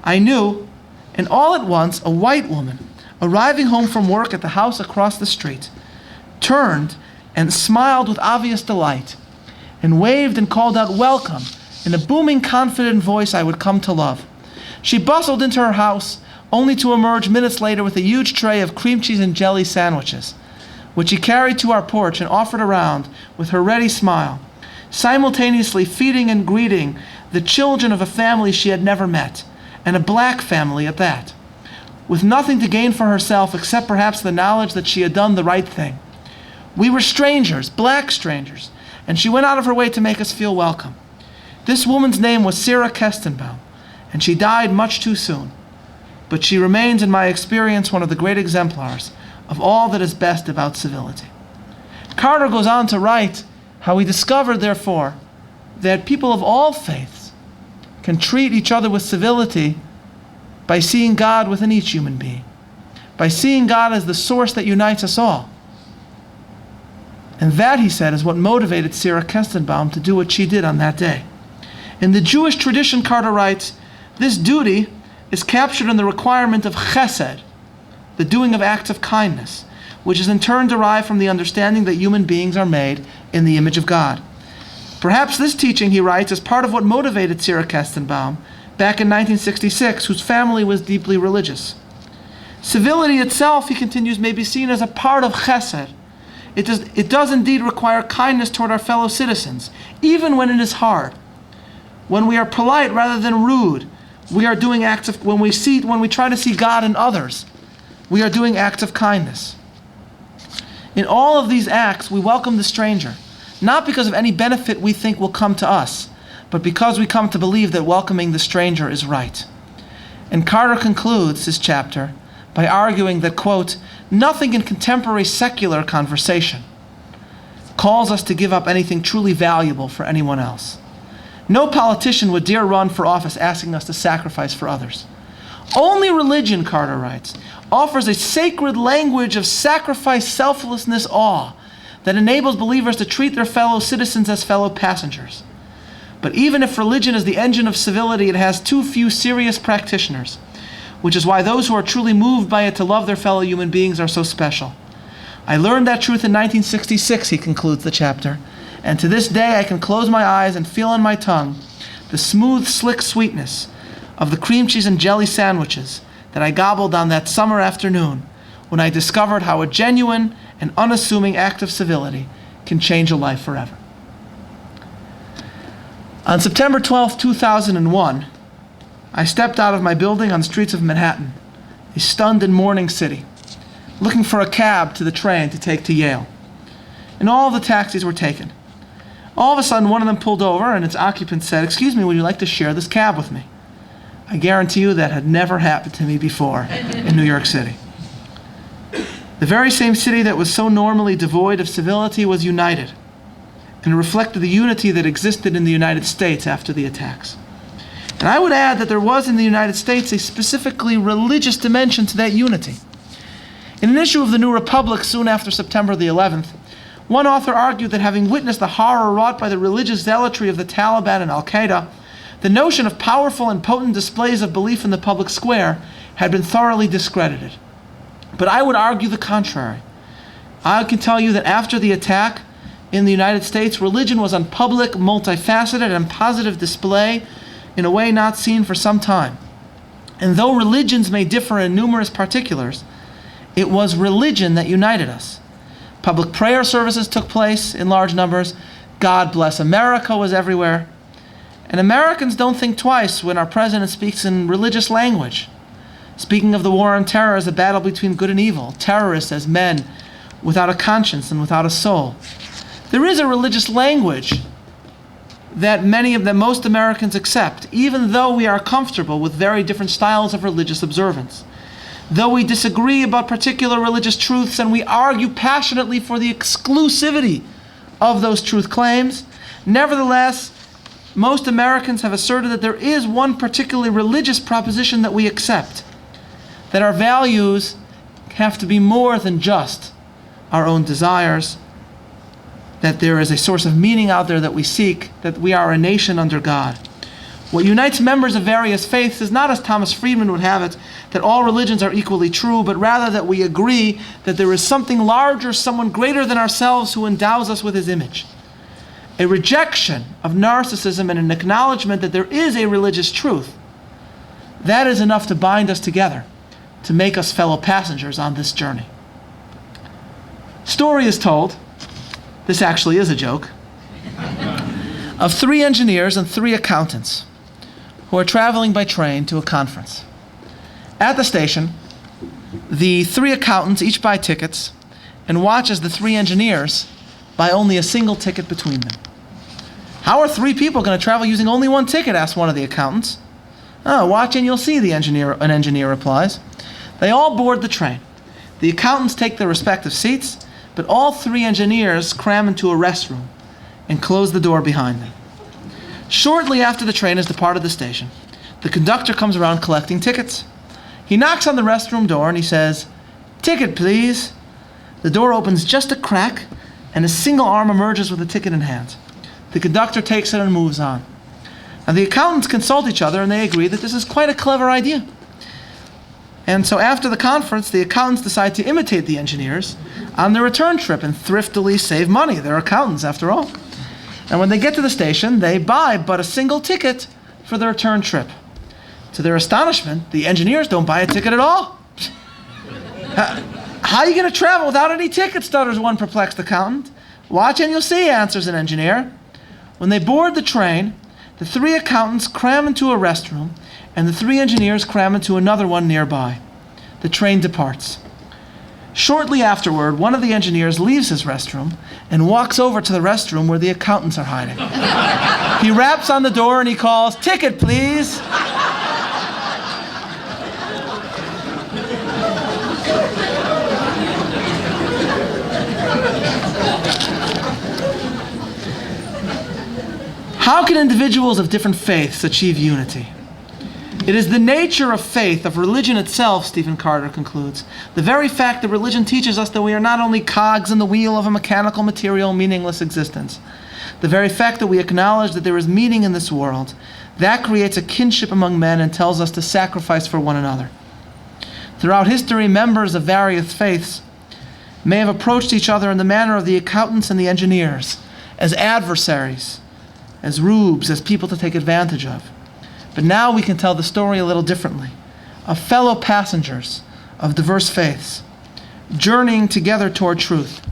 I knew, and all at once, a white woman, arriving home from work at the house across the street, turned and smiled with obvious delight, and waved and called out welcome in a booming, confident voice I would come to love. She bustled into her house, only to emerge minutes later with a huge tray of cream cheese and jelly sandwiches, which she carried to our porch and offered around with her ready smile, simultaneously feeding and greeting the children of a family she had never met, and a black family at that, with nothing to gain for herself except perhaps the knowledge that she had done the right thing. We were strangers, black strangers, and she went out of her way to make us feel welcome. This woman's name was Sarah Kestenbaum, and she died much too soon. But she remains, in my experience, one of the great exemplars of all that is best about civility." Carter goes on to write how he discovered, therefore, that people of all faiths can treat each other with civility by seeing God within each human being, by seeing God as the source that unites us all. And that, he said, is what motivated Sarah Kestenbaum to do what she did on that day. In the Jewish tradition, Carter writes, this duty is captured in the requirement of chesed, the doing of acts of kindness, which is in turn derived from the understanding that human beings are made in the image of God. Perhaps this teaching, he writes, is part of what motivated Sarah Kestenbaum back in 1966, whose family was deeply religious. Civility itself, he continues, may be seen as a part of chesed. It does indeed require kindness toward our fellow citizens, even when it is hard. When we are polite rather than rude, we are doing acts of, when we try to see God in others, we are doing acts of kindness. In all of these acts, we welcome the stranger, not because of any benefit we think will come to us, but because we come to believe that welcoming the stranger is right. And Carter concludes his chapter by arguing that, quote, nothing in contemporary secular conversation calls us to give up anything truly valuable for anyone else. No politician would dare run for office asking us to sacrifice for others. Only religion, Carter writes, offers a sacred language of sacrifice, selflessness, awe that enables believers to treat their fellow citizens as fellow passengers. But even if religion is the engine of civility, it has too few serious practitioners, which is why those who are truly moved by it to love their fellow human beings are so special. I learned that truth in 1966, he concludes the chapter, and to this day I can close my eyes and feel on my tongue the smooth, slick sweetness of the cream cheese and jelly sandwiches that I gobbled on that summer afternoon when I discovered how a genuine and unassuming act of civility can change a life forever. On September 12, 2001, I stepped out of my building on the streets of Manhattan, a stunned and mourning city, looking for a cab to the train to take to Yale. And all of the taxis were taken. All of a sudden, one of them pulled over and its occupant said, "Excuse me, would you like to share this cab with me?" I guarantee you that had never happened to me before in New York City. The very same city that was so normally devoid of civility was united, and reflected the unity that existed in the United States after the attacks. And I would add that there was in the United States a specifically religious dimension to that unity. In an issue of the New Republic soon after September the 11th, one author argued that having witnessed the horror wrought by the religious zealotry of the Taliban and Al-Qaeda, the notion of powerful and potent displays of belief in the public square had been thoroughly discredited. But I would argue the contrary. I can tell you that after the attack in the United States, religion was on public, multifaceted, and positive display in a way not seen for some time. And though religions may differ in numerous particulars, it was religion that united us. Public prayer services took place in large numbers. God Bless America was everywhere. And Americans don't think twice when our president speaks in religious language, speaking of the war on terror as a battle between good and evil, terrorists as men without a conscience and without a soul. There is a religious language that most Americans accept, even though we are comfortable with very different styles of religious observance. Though we disagree about particular religious truths and we argue passionately for the exclusivity of those truth claims, nevertheless, most Americans have asserted that there is one particularly religious proposition that we accept, that our values have to be more than just our own desires, that there is a source of meaning out there that we seek, that we are a nation under God. What unites members of various faiths is not, as Thomas Friedman would have it, that all religions are equally true, but rather that we agree that there is something larger, someone greater than ourselves who endows us with his image. A rejection of narcissism and an acknowledgement that there is a religious truth, that is enough to bind us together, to make us fellow passengers on this journey. Story is told, this actually is a joke, of 3 engineers and 3 accountants who are traveling by train to a conference. At the station, the 3 accountants each buy tickets and watch as the 3 engineers buy only a single ticket between them. "How are 3 people going to travel using only 1 ticket?" asked one of the accountants. "Oh, watch and you'll see," an engineer replies. They all board the train. The accountants take their respective seats, but all 3 engineers cram into a restroom and close the door behind them. Shortly after the train has departed the station, the conductor comes around collecting tickets. He knocks on the restroom door and he says, "Ticket, please." The door opens just a crack and a single arm emerges with a ticket in hand. The conductor takes it and moves on. Now the accountants consult each other and they agree that this is quite a clever idea. And so after the conference, the accountants decide to imitate the engineers on their return trip and thriftily save money. They're accountants after all. And when they get to the station, they buy but a single ticket for the return trip. To their astonishment, the engineers don't buy a ticket at all. "How are you going to travel without any ticket?" stutters one perplexed accountant. "Watch and you'll see," answers an engineer. When they board the train, the 3 accountants cram into a restroom and the 3 engineers cram into another one nearby. The train departs. Shortly afterward, one of the engineers leaves his restroom and walks over to the restroom where the accountants are hiding. He raps on the door and he calls, "Ticket, please." How can individuals of different faiths achieve unity? It is the nature of faith, of religion itself, Stephen Carter concludes. The very fact that religion teaches us that we are not only cogs in the wheel of a mechanical, material, meaningless existence. The very fact that we acknowledge that there is meaning in this world, that creates a kinship among men and tells us to sacrifice for one another. Throughout history, members of various faiths may have approached each other in the manner of the accountants and the engineers, as adversaries, as rubes, as people to take advantage of. But now we can tell the story a little differently, of fellow passengers of diverse faiths, journeying together toward truth.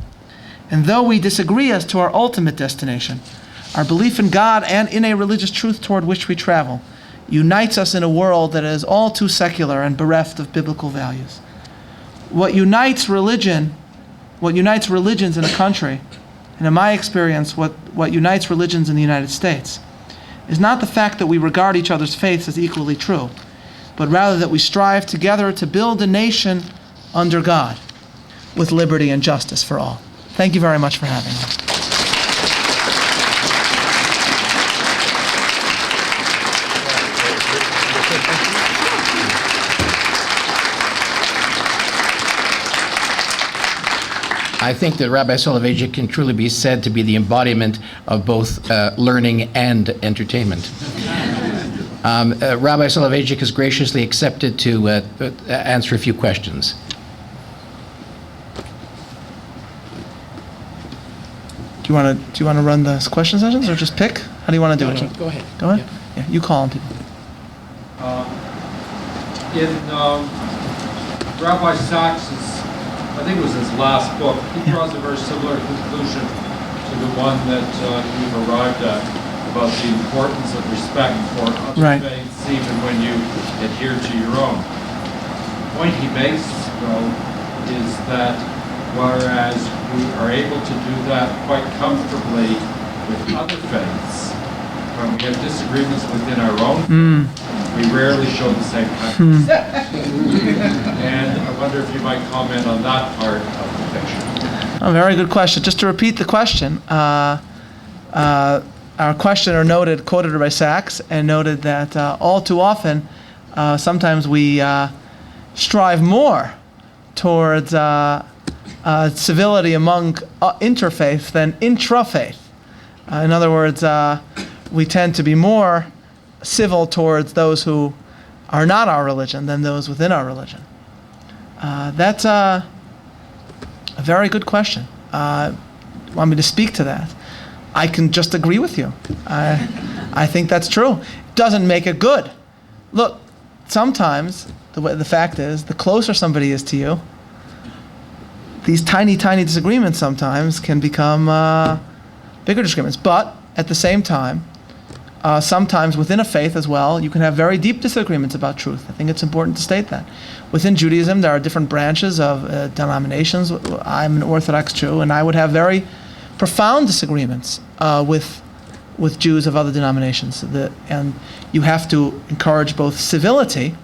And though we disagree as to our ultimate destination, our belief in God and in a religious truth toward which we travel unites us in a world that is all too secular and bereft of biblical values. What unites religions in a country, and in my experience, what unites religions in the United States, is not the fact that we regard each other's faiths as equally true, but rather that we strive together to build a nation under God with liberty and justice for all. Thank you very much for having me. I think that Rabbi Soloveichik can truly be said to be the embodiment of both learning and entertainment. Rabbi Soloveichik has graciously accepted to answer a few questions. Do you want to run the question sessions or just pick? How do you want to do it? Go ahead. Go ahead. Yeah, you call them people. Rabbi Sachs's, I think it was his last book, he draws a very similar conclusion to the one that you've arrived at about the importance of respect for other faiths, even when you adhere to your own. The point he makes, though, is that whereas we are able to do that quite comfortably with other faiths, when we have disagreements within our own, we rarely show the same kind of And I wonder if you might comment on that part of the picture. A very good question. Just to repeat the question, our questioner quoted Rabbi Sachs and noted that all too often, sometimes we strive more towards civility among interfaith than intrafaith. In other words, we tend to be more civil towards those who are not our religion than those within our religion. That's a very good question. Want me to speak to that? I can just agree with you. I think that's true. Doesn't make it good. Look, sometimes the fact is, the closer somebody is to you, these tiny, tiny disagreements sometimes can become bigger disagreements. But at the same time, sometimes within a faith as well, you can have very deep disagreements about truth. I think it's important to state that. Within Judaism, there are different branches of denominations. I'm an Orthodox Jew, and I would have very profound disagreements with Jews of other denominations. And you have to encourage both civility,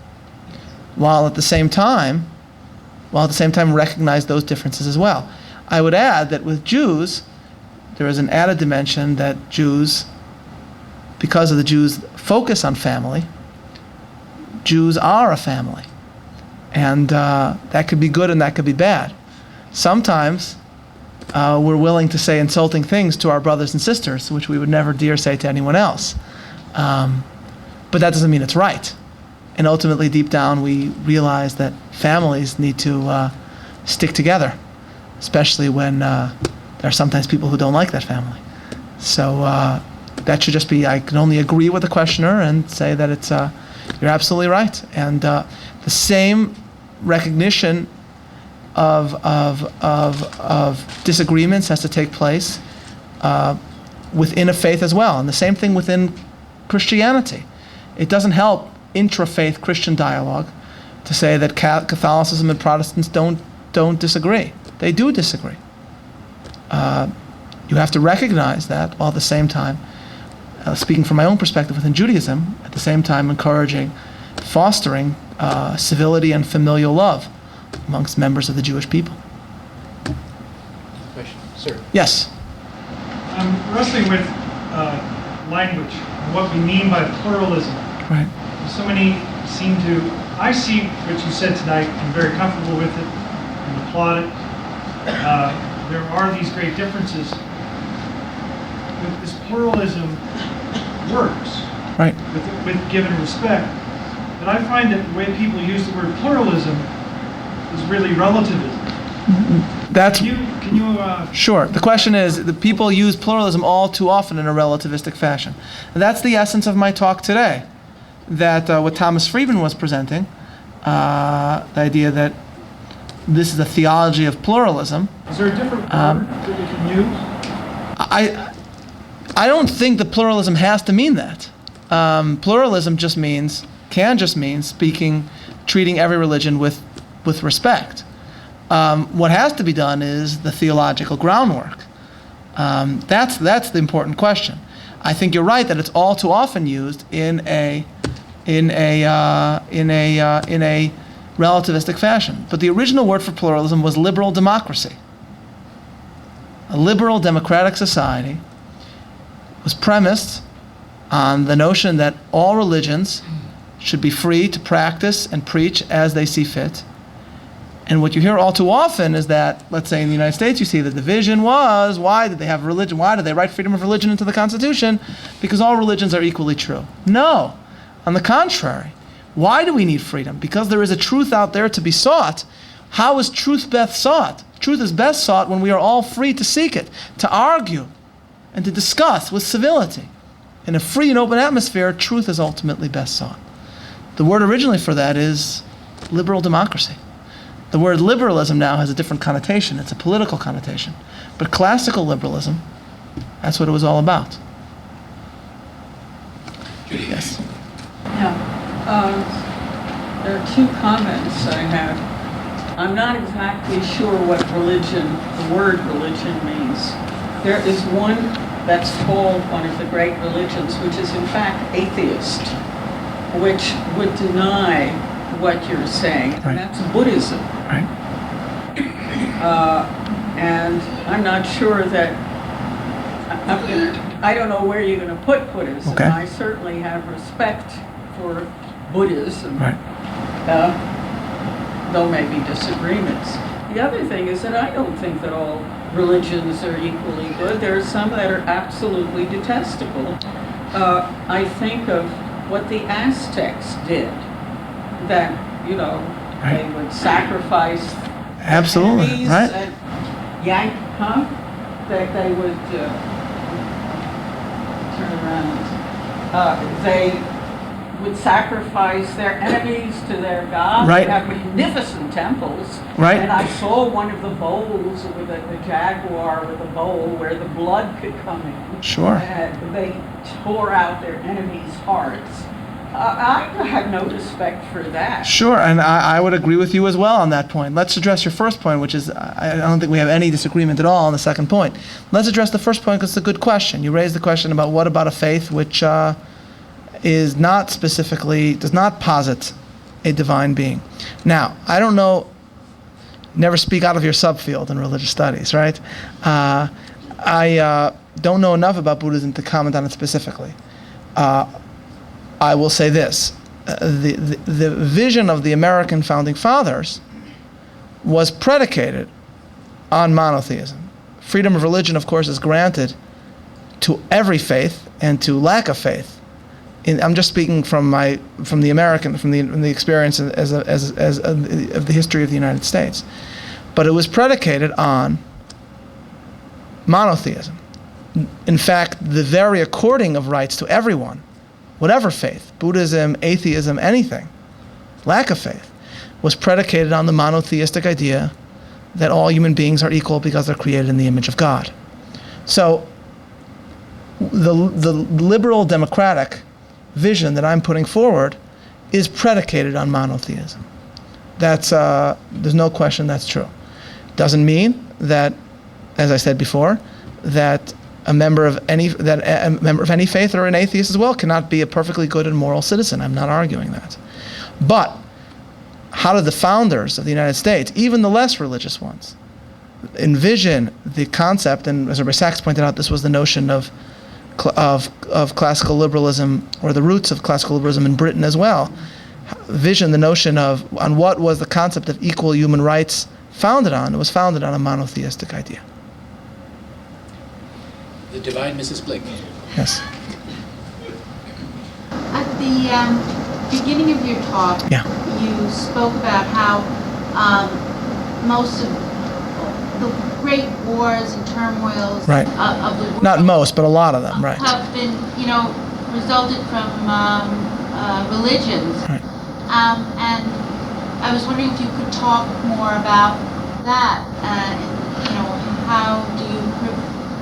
while at the same time recognize those differences as well. I would add that with Jews, there is an added dimension that Jews, because of the Jews' focus on family, Jews are a family. And that could be good and that could be bad. Sometimes we're willing to say insulting things to our brothers and sisters, which we would never dare say to anyone else. But that doesn't mean it's right. And ultimately, deep down, we realize that families need to stick together, especially when there are sometimes people who don't like that family. So that should just be, I can only agree with the questioner and say that it's you're absolutely right. And the same recognition of disagreements has to take place within a faith as well. And the same thing within Christianity. It doesn't help intra-faith Christian dialogue to say that Catholicism and Protestants don't disagree. They do disagree. You have to recognize that, while at the same time, speaking from my own perspective within Judaism, at the same time fostering civility and familial love amongst members of the Jewish people. Question, sir. Yes. I'm wrestling with language and what we mean by pluralism. Right. So many I see what you said tonight, I'm very comfortable with it and applaud it. There are these great differences. But this pluralism works, Right. with given respect. But I find that the way people use the word pluralism is really relativism. That's Can you sure. The question is, the people use pluralism all too often in a relativistic fashion. And that's the essence of my talk today. That what Thomas Friedman was presenting, the idea that this is a theology of pluralism. Is there a different word that we can use? I don't think that pluralism has to mean that. Pluralism can just mean treating every religion with respect. What has to be done is the theological groundwork. That's the important question. I think you're right that it's all too often used in a relativistic fashion. But the original word for pluralism was liberal democracy. A liberal democratic society was premised on the notion that all religions should be free to practice and preach as they see fit. And what you hear all too often is that, let's say in the United States, you see the division was, why did they have religion? Why did they write freedom of religion into the Constitution? Because all religions are equally true. No. On the contrary. Why do we need freedom? Because there is a truth out there to be sought. How is truth best sought? Truth is best sought when we are all free to seek it, to argue, and to discuss with civility. In a free and open atmosphere, truth is ultimately best sought. The word originally for that is liberal democracy. The word liberalism now has a different connotation. It's a political connotation. But classical liberalism, that's what it was all about. Yes. Yeah. There are two comments I have. I'm not exactly sure what the word religion means. There is one that's called one of the great religions, which is in fact atheist. which would deny what you're saying, Right. and that's Buddhism. Right. And I'm not sure that, I don't know where you're going to put Buddhism. Okay. I certainly have respect for Buddhism, Right. though maybe disagreements. The other thing is that I don't think that all religions are equally good. There are some that are absolutely detestable. I think of what the Aztecs did, that, you know, Right. they would sacrifice Absolutely, enemies right. and that they would turn around. They would sacrifice their enemies to their gods. Right. They have magnificent temples. Right. And I saw one of the bowls with the jaguar with a bowl where the blood could come in. Sure. And they tore out their enemies' hearts. I have no respect for that. Sure, and I would agree with you as well on that point. Let's address your first point, which is I don't think we have any disagreement at all on the second point. Let's address the first point because it's a good question. You raised the question about what about a faith which is not specifically, does not posit a divine being. Now, I don't know, never speak out of your subfield in religious studies, right? I don't know enough about Buddhism to comment on it specifically. I will say this, the vision of the American founding fathers was predicated on monotheism. Freedom of religion, of course, is granted to every faith and to lack of faith. I'm just speaking from the experience of the history of the United States. But it was predicated on monotheism. In fact, the very according of rights to everyone, whatever faith, Buddhism, atheism, anything, lack of faith, was predicated on the monotheistic idea that all human beings are equal because they're created in the image of God. So the liberal democratic vision that I'm putting forward is predicated on monotheism. That's there's no question that's true. Doesn't mean that, as I said before, that a member of any faith or an atheist as well cannot be a perfectly good and moral citizen. I'm not arguing that. But how did the founders of the United States, even the less religious ones, envision the concept? And as Rabbi Sachs pointed out, this was the notion of classical liberalism, or the roots of classical liberalism in Britain as well. Vision the notion of on what was the concept of equal human rights founded on. It was founded on a monotheistic idea. The divine Mrs. Blake. Yes. At the beginning of your talk, Yeah. you spoke about how most of the great wars and turmoils Right. of the world Not most, but a lot of them, right. have been, resulted from religions. Right. And I was wondering if you could talk more about that. How do you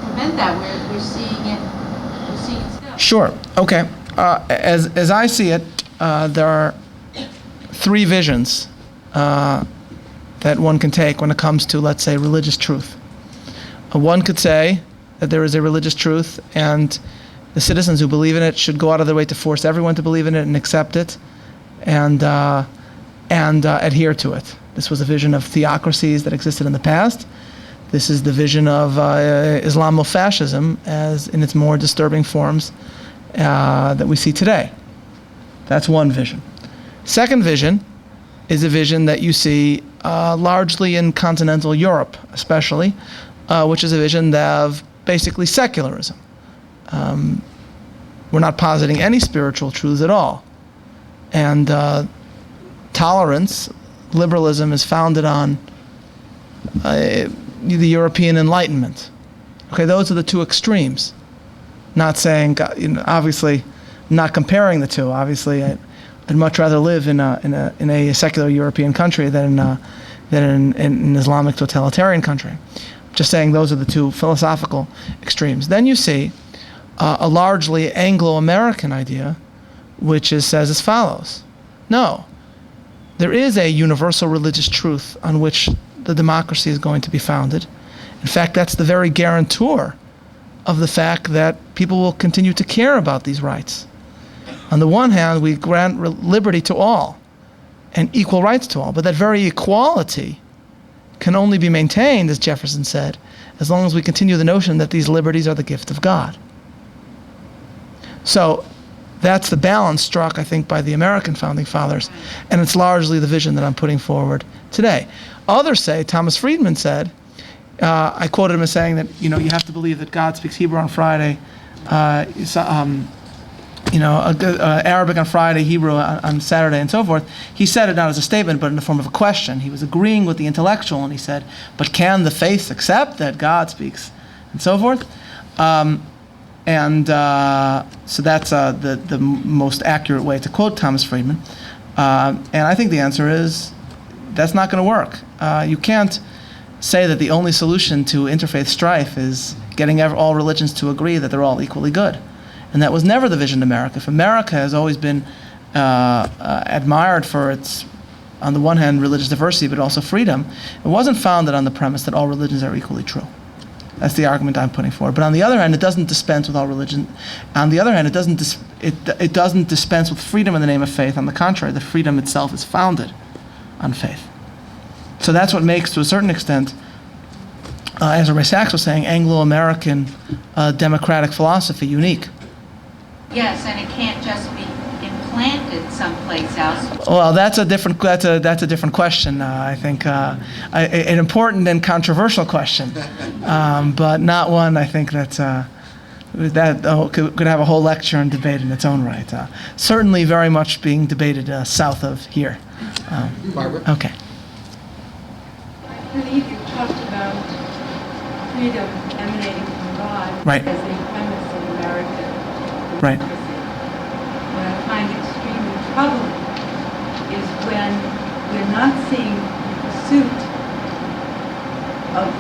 prevent that? We're seeing it. We're seeing it still. Sure. Okay. As I see it, there are three visions that one can take when it comes to, let's say, religious truth. One could say that there is a religious truth, and the citizens who believe in it should go out of their way to force everyone to believe in it and accept it, and adhere to it. This was a vision of theocracies that existed in the past. This is the vision of Islamofascism as in its more disturbing forms that we see today. That's one vision. Second vision is a vision that you see largely in continental Europe, especially, which is a vision of basically secularism. We're not positing any spiritual truths at all. And tolerance, liberalism, is founded on the European Enlightenment. Okay, those are the two extremes. Not saying, obviously, not comparing the two. Obviously, I'd much rather live in a secular European country than in an Islamic totalitarian country. Just saying those are the two philosophical extremes. Then you see a largely Anglo-American idea, which says as follows: no, there is a universal religious truth on which the democracy is going to be founded. In fact, that's the very guarantor of the fact that people will continue to care about these rights. On the one hand, we grant liberty to all and equal rights to all, but that very equality can only be maintained, as Jefferson said, as long as we continue the notion that these liberties are the gift of God. So that's the balance struck, I think, by the American founding fathers, and it's largely the vision that I'm putting forward today. Others say, Thomas Friedman said, I quoted him as saying that, you have to believe that God speaks Hebrew on Friday, Arabic on Friday, Hebrew on Saturday, and so forth. He said it not as a statement, but in the form of a question. He was agreeing with the intellectual, and he said, but can the faith accept that God speaks, and so forth? So that's the most accurate way to quote Thomas Friedman. And I think the answer is, that's not going to work. You can't say that the only solution to interfaith strife is getting all religions to agree that they're all equally good. And that was never the vision of America. If America has always been admired for its, on the one hand, religious diversity, but also freedom, it wasn't founded on the premise that all religions are equally true. That's the argument I'm putting forward. But on the other hand, it doesn't dispense with all religion. On the other hand, it doesn't dispense with freedom in the name of faith. On the contrary, the freedom itself is founded on faith. So that's what makes, to a certain extent, as Rabbi Sachs was saying, Anglo-American democratic philosophy unique. Yes, and it can't just be implanted someplace else. Well, that's a different question. I think an important and controversial question, but not one I think that could have a whole lecture and debate in its own right. Certainly, very much being debated south of here. Barbara? Okay. I believe you talked about freedom emanating from God Right. as a premise of American Right. democracy. What I find extremely troubling is when we're not seeing the pursuit of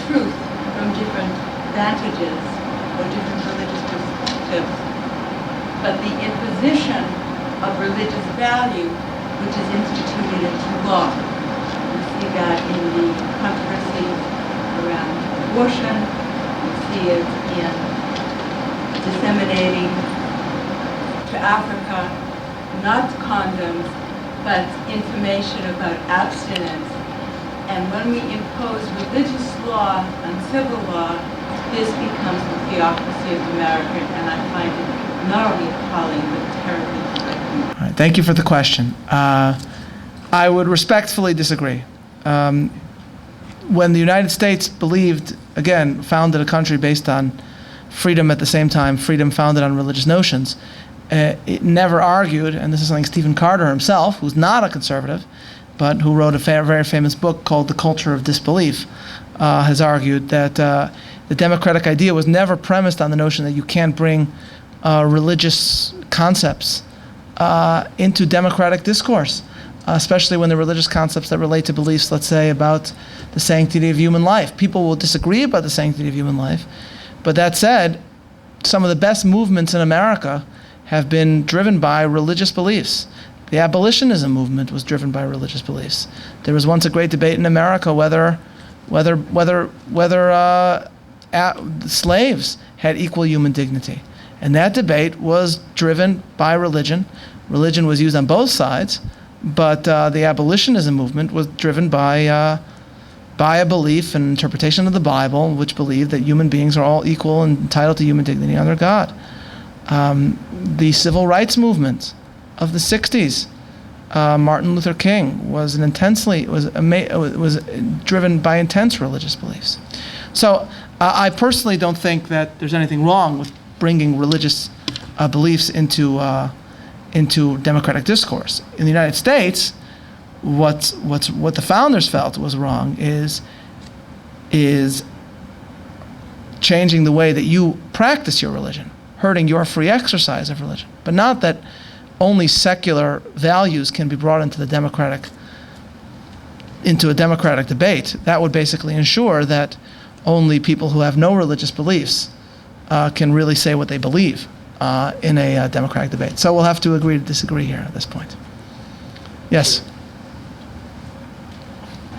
truth from different vantages or different religious perspectives, but the imposition of religious value which is instituted into law. We see that in the controversy around abortion. We see it in disseminating to Africa not condoms, but information about abstinence. And when we impose religious law and civil law, this becomes the theocracy of America, and I find it not only appalling, but terribly threatening. All right, thank you for the question. I would respectfully disagree. When the United States believed, again, founded a country based on freedom at the same time, freedom founded on religious notions, it never argued, and this is something Stephen Carter himself, who's not a conservative, but who wrote a very famous book called The Culture of Disbelief, has argued that the democratic idea was never premised on the notion that you can't bring religious concepts into democratic discourse, especially when the religious concepts that relate to beliefs, let's say, about the sanctity of human life. People will disagree about the sanctity of human life, but that said, some of the best movements in America have been driven by religious beliefs. The abolitionism movement was driven by religious beliefs. There was once a great debate in America whether slaves had equal human dignity. And that debate was driven by religion. Religion was used on both sides, but the abolitionism movement was driven by a belief and interpretation of the Bible, which believed that human beings are all equal and entitled to human dignity under God. The civil rights movement of the 60s, Martin Luther King was driven by intense religious beliefs. So I personally don't think that there's anything wrong with bringing religious beliefs into democratic discourse. In the United States, what the founders felt was wrong is changing the way that you practice your religion, hurting your free exercise of religion, but not that only secular values can be brought into a democratic debate. That would basically ensure that only people who have no religious beliefs can really say what they believe in a democratic debate. So we'll have to agree to disagree here at this point. Yes?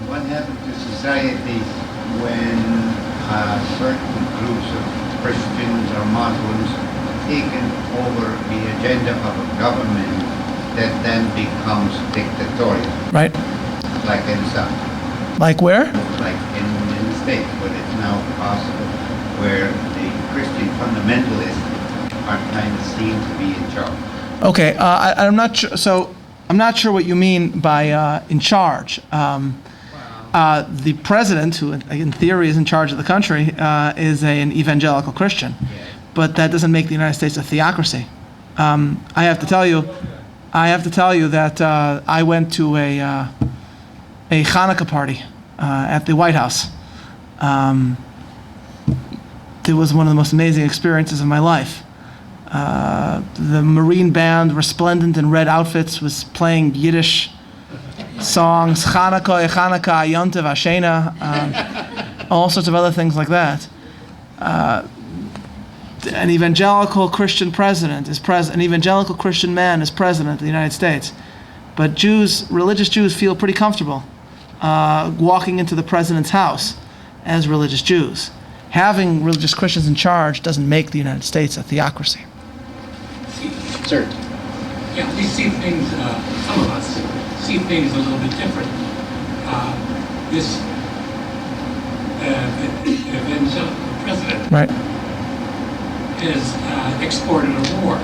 What happened to society when certain groups of Christians or Muslims taken over the agenda of a government that then becomes dictatorial, Right? like in some, Like where? like in the States, but it's now possible where the Christian fundamentalists are kind of seen to be in charge. Okay, I'm not sure. So I'm not sure what you mean by in charge. The president, who in theory is in charge of the country, is an evangelical Christian, but that doesn't make the United States a theocracy. I have to tell you that I went to a Hanukkah party at the White House. It was one of the most amazing experiences of my life. The Marine band, resplendent in red outfits, was playing Yiddish songs, Chanukah, Chanukah, Yontiv, Ashena, all sorts of other things like that. An evangelical Christian president is an evangelical Christian man is president of the United States. But Jews, religious Jews, feel pretty comfortable walking into the president's house as religious Jews. Having religious Christians in charge doesn't make the United States a theocracy. Sir. Yeah, we see things, some of us see things a little bit different. This evangelical president Right. has exported a war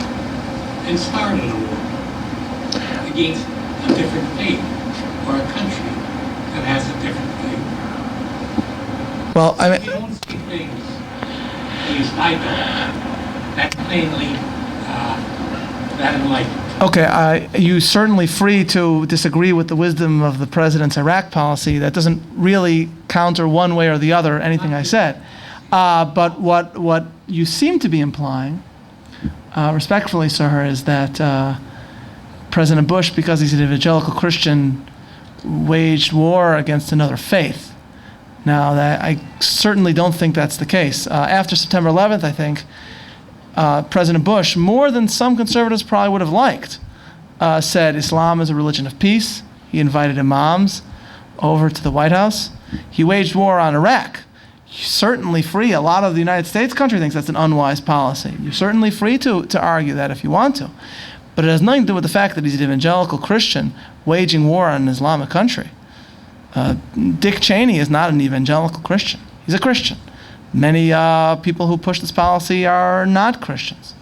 and started a war against a different faith or a country that has a different faith. Well, I mean, We don't see things, at least I don't, that plainly, that enlightened. okay, you're certainly free to disagree with the wisdom of the president's Iraq policy. That doesn't really counter one way or the other anything I said. But what you seem to be implying, respectfully, sir, is that President Bush, because he's an evangelical Christian, waged war against another faith. Now, that I certainly don't think that's the case. After September 11th, I think, President Bush, more than some conservatives probably would have liked, said Islam is a religion of peace. He invited imams over to the White House. He waged war on Iraq. You're certainly free. A lot of the United States country thinks that's an unwise policy. You're certainly free to argue that if you want to. But it has nothing to do with the fact that he's an evangelical Christian waging war on an Islamic country. Dick Cheney is not an evangelical Christian. He's a Christian. Many people who push this policy are not Christians.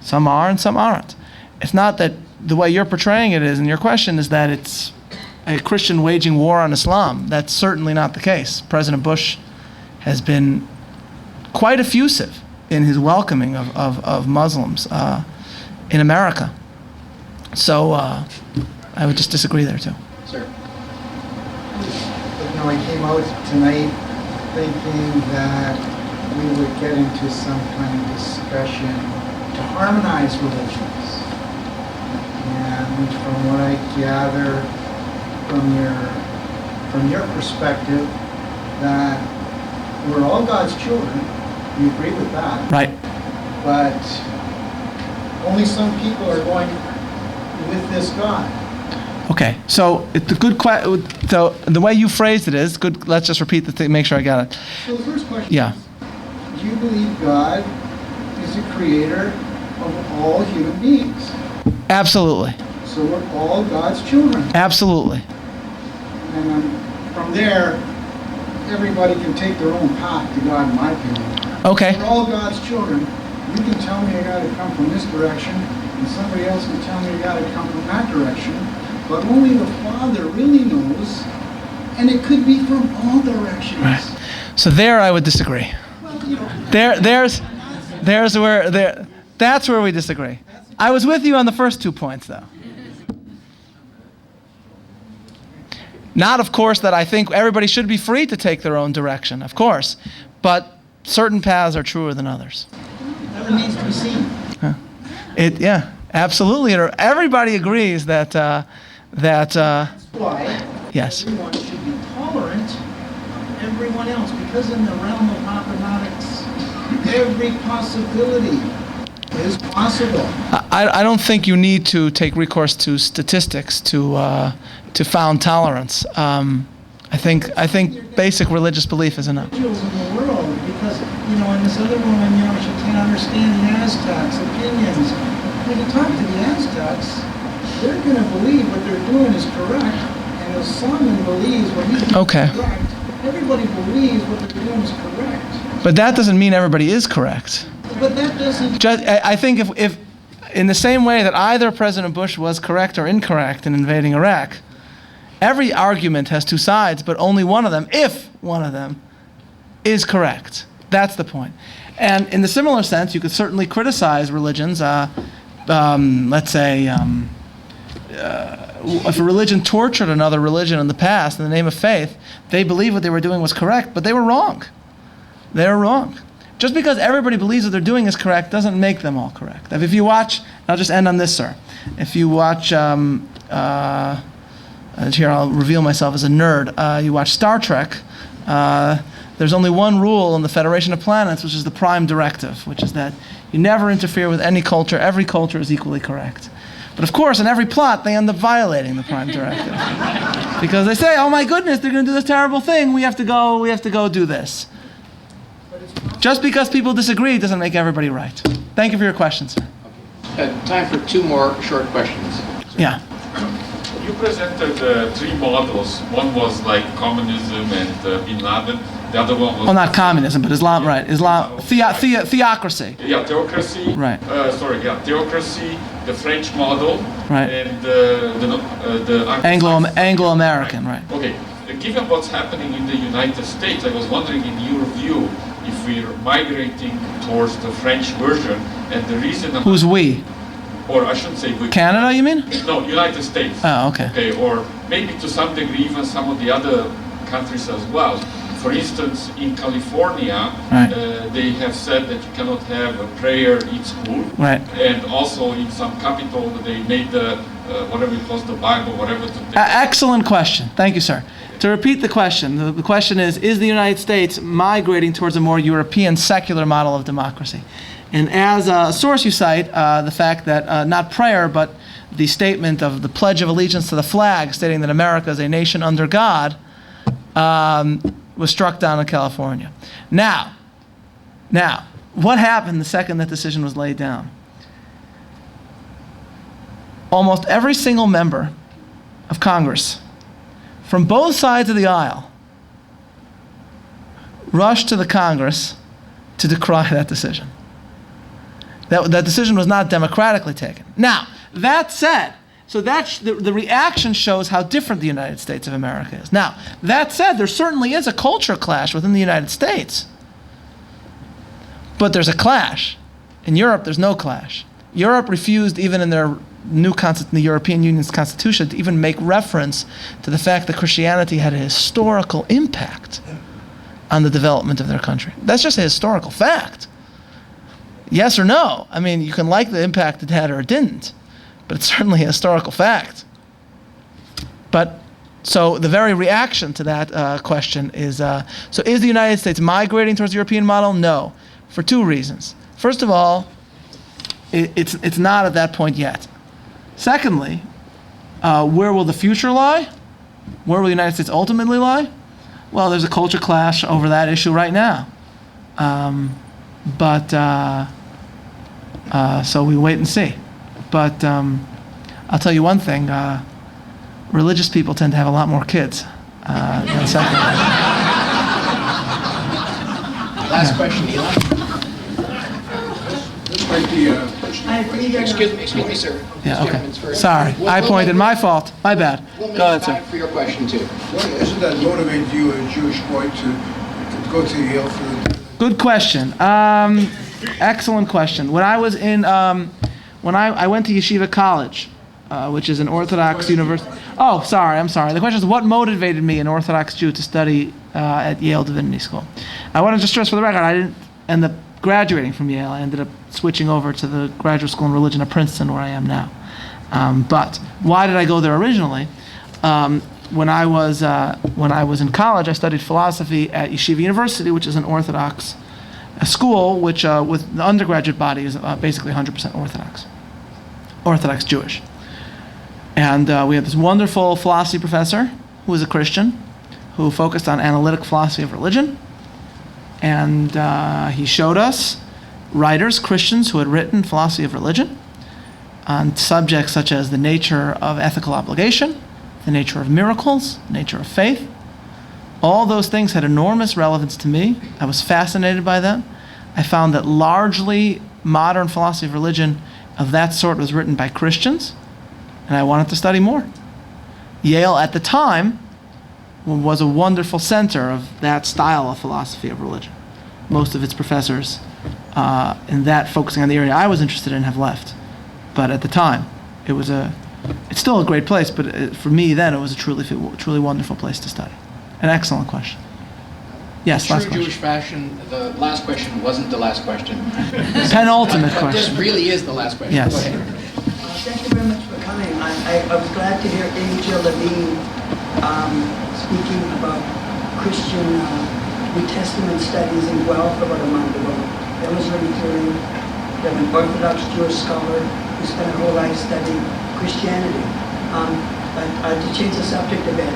Some are and some aren't. It's not that the way you're portraying it is, and your question is that it's a Christian waging war on Islam. That's certainly not the case. President Bush has been quite effusive in his welcoming of Muslims in America. So I would just disagree there too. Sir. You know, I came out tonight thinking that we would get into some kind of discussion to harmonize religions. And from what I gather from your perspective, that we're all God's children. You agree with that? Right. But only some people are going with this God. Okay, so the good so the way you phrased it is good. Let's just repeat the thing, make sure I got it. So the first question Yeah. is, do you believe God is the creator of all human beings? Absolutely. So we're all God's children. Absolutely. And from there, everybody can take their own path to God, in my opinion. Okay. We're all God's children. You can tell me I got to come from this direction, and somebody else can tell me I got to come from that direction. But only the Father really knows, and it could be from all directions. Right. So there, I would disagree. Well, you know, That's where we disagree. I was with you on the first 2 points, though. Not, of course, that I think everybody should be free to take their own direction, of course, but certain paths are truer than others. that remains to be seen. Yeah, absolutely. Everybody agrees that That's why yes. everyone should be tolerant of everyone else, because in the realm of mathematics, every possibility is possible. I don't think you need to take recourse to statistics to found tolerance. I think basic religious belief is enough. Individuals in the world, because, in this other room, she can't understand the Aztecs' opinions. When you talk to the Aztecs, they're going to believe what they're doing is correct, and if someone believes what he's doing Okay. is correct, everybody believes what they're doing is correct. But that doesn't mean everybody is correct. But that doesn't... I think if in the same way that either President Bush was correct or incorrect in invading Iraq, every argument has two sides, but only one of them, if one of them, is correct. That's the point. And in the similar sense, you could certainly criticize religions. Let's say, if a religion tortured another religion in the past in the name of faith, they believed what they were doing was correct, but they were wrong. They were wrong. Just because everybody believes what they're doing is correct doesn't make them all correct. If you watch, I'll just end on this, sir. If you watch, here I'll reveal myself as a nerd. You watch Star Trek. There's only one rule in the Federation of Planets, which is the Prime Directive, which is that you never interfere with any culture. Every culture is equally correct. But of course, in every plot, they end up violating the Prime Directive because they say, "Oh my goodness, they're going to do this terrible thing. We have to go do this." Just because people disagree doesn't make everybody right. Thank you for your question, sir. Time for two more short questions. Yeah. You presented three models. One was like communism and Bin Laden. The other one was... Well, not communism, but Islam, right. Islam, theocracy. Yeah, theocracy. Right. Theocracy, the French model, Right. and the Anglo-American, right. Okay. Given what's happening in the United States, I was wondering, in your view, if we're migrating towards the French version, and the reason... Who's we? Or I shouldn't say we. Canada, you mean? No, United States. Oh, okay. Okay, or maybe to some degree even some of the other countries as well. For instance, in California, Right. They have said that you cannot have a prayer in school. Right. And also in some capital, they made the, whatever it was, the Bible, whatever. Excellent question. Thank you, sir. To repeat the question, the question is the United States migrating towards a more European secular model of democracy? And as a source you cite the fact that not prayer, but the statement of the Pledge of Allegiance to the flag, stating that America is a nation under God, was struck down in California. Now, what happened the second that decision was laid down? Almost every single member of Congress, from both sides of the aisle, rushed to the Congress to decry that decision. That decision was not democratically taken. Now, that said, so the reaction shows how different the United States of America is. Now, that said, there certainly is a culture clash within the United States. But there's a clash. In Europe, there's no clash. Europe refused, even in the European Union's constitution, to even make reference to the fact that Christianity had a historical impact on the development of their country. That's just a historical fact. Yes or no? I mean, you can like the impact it had or it didn't, but it's certainly a historical fact. But, so the very reaction to that question is, so is the United States migrating towards the European model? No, for two reasons. First of all, it's not at that point yet. Secondly, where will the future lie? Where will the United States ultimately lie? Well, there's a culture clash over that issue right now. So we wait and see. But I'll tell you one thing, religious people tend to have a lot more kids than secular. Last question, Eli. Excuse me, sir. Yeah, okay. Sorry, I pointed, my fault, my bad. We'll make Go ahead, time sir. for your question, too. Isn't that motivate you, a Jewish boy, to go to Yale for the... Good question. Excellent question. When I was in, when I went to Yeshiva College, which is an Orthodox university. Oh, I'm sorry. The question is, what motivated me, an Orthodox Jew, to study at Yale Divinity School? I want to just stress for the record, I didn't end up graduating from Yale. I ended up switching over to the graduate school in religion at Princeton, where I am now. But why did I go there originally? When I was in college, I studied philosophy at Yeshiva University, which is an Orthodox school, which with the undergraduate body is basically 100% Orthodox Jewish. And we had this wonderful philosophy professor who was a Christian, who focused on analytic philosophy of religion. And he showed us writers, Christians, who had written philosophy of religion on subjects such as the nature of ethical obligation, the nature of miracles, the nature of faith. All those things had enormous relevance to me. I was fascinated by them. I found that largely modern philosophy of religion of that sort was written by Christians, and I wanted to study more. Yale at the time was a wonderful center of that style of philosophy of religion. Most of its professors in that focusing on the area I was interested in have left. But at the time, it's still a great place, but for me then it was a truly wonderful place to study. An excellent question. Yes, last True question. Jewish fashion, the last question wasn't the last question. Penultimate But this question. really is the last question. Yes. Go ahead. Thank you very much for coming. I was glad to hear Angel Levine speaking about Christian New Testament studies in Guelph about a month ago. That was really thrilling. You have an Orthodox Jewish scholar who spent a whole life studying Christianity. But to change the subject a bit,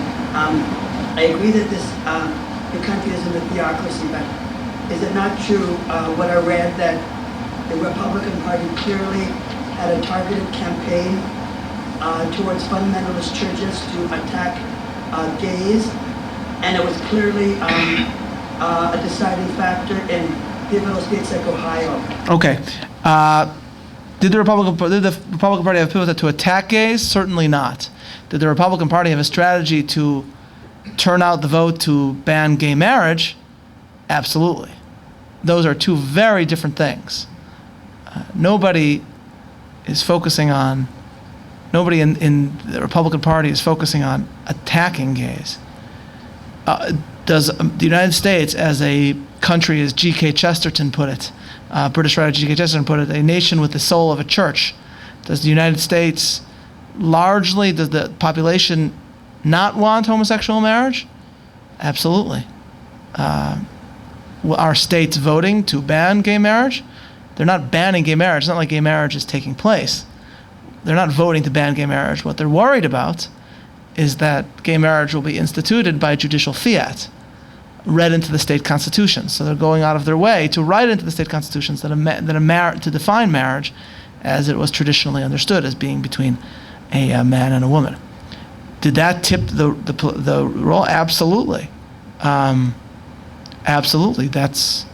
I agree that the country is in a theocracy, but is it not true what I read that the Republican Party clearly had a targeted campaign towards fundamentalist churches to attack gays, and it was clearly a deciding factor in pivotal states like Ohio. Okay. Did the Republican Party have people to attack gays? Certainly not. Did the Republican Party have a strategy to turn out the vote to ban gay marriage? Absolutely. Those are two very different things. Nobody in the Republican Party is focusing on attacking gays. Does the United States, as a country, as G.K. Chesterton put it, British writer G.K. Chesterton put it, a nation with the soul of a church, does the United States largely, does the population not want homosexual marriage? Absolutely. Are states voting to ban gay marriage? They're not banning gay marriage. It's not like gay marriage is taking place. They're not voting to ban gay marriage. What they're worried about is that gay marriage will be instituted by judicial fiat, read into the state constitutions. So they're going out of their way to write into the state constitutions to define marriage as it was traditionally understood as being between a man and a woman. Did that tip the role? Absolutely. Absolutely. That's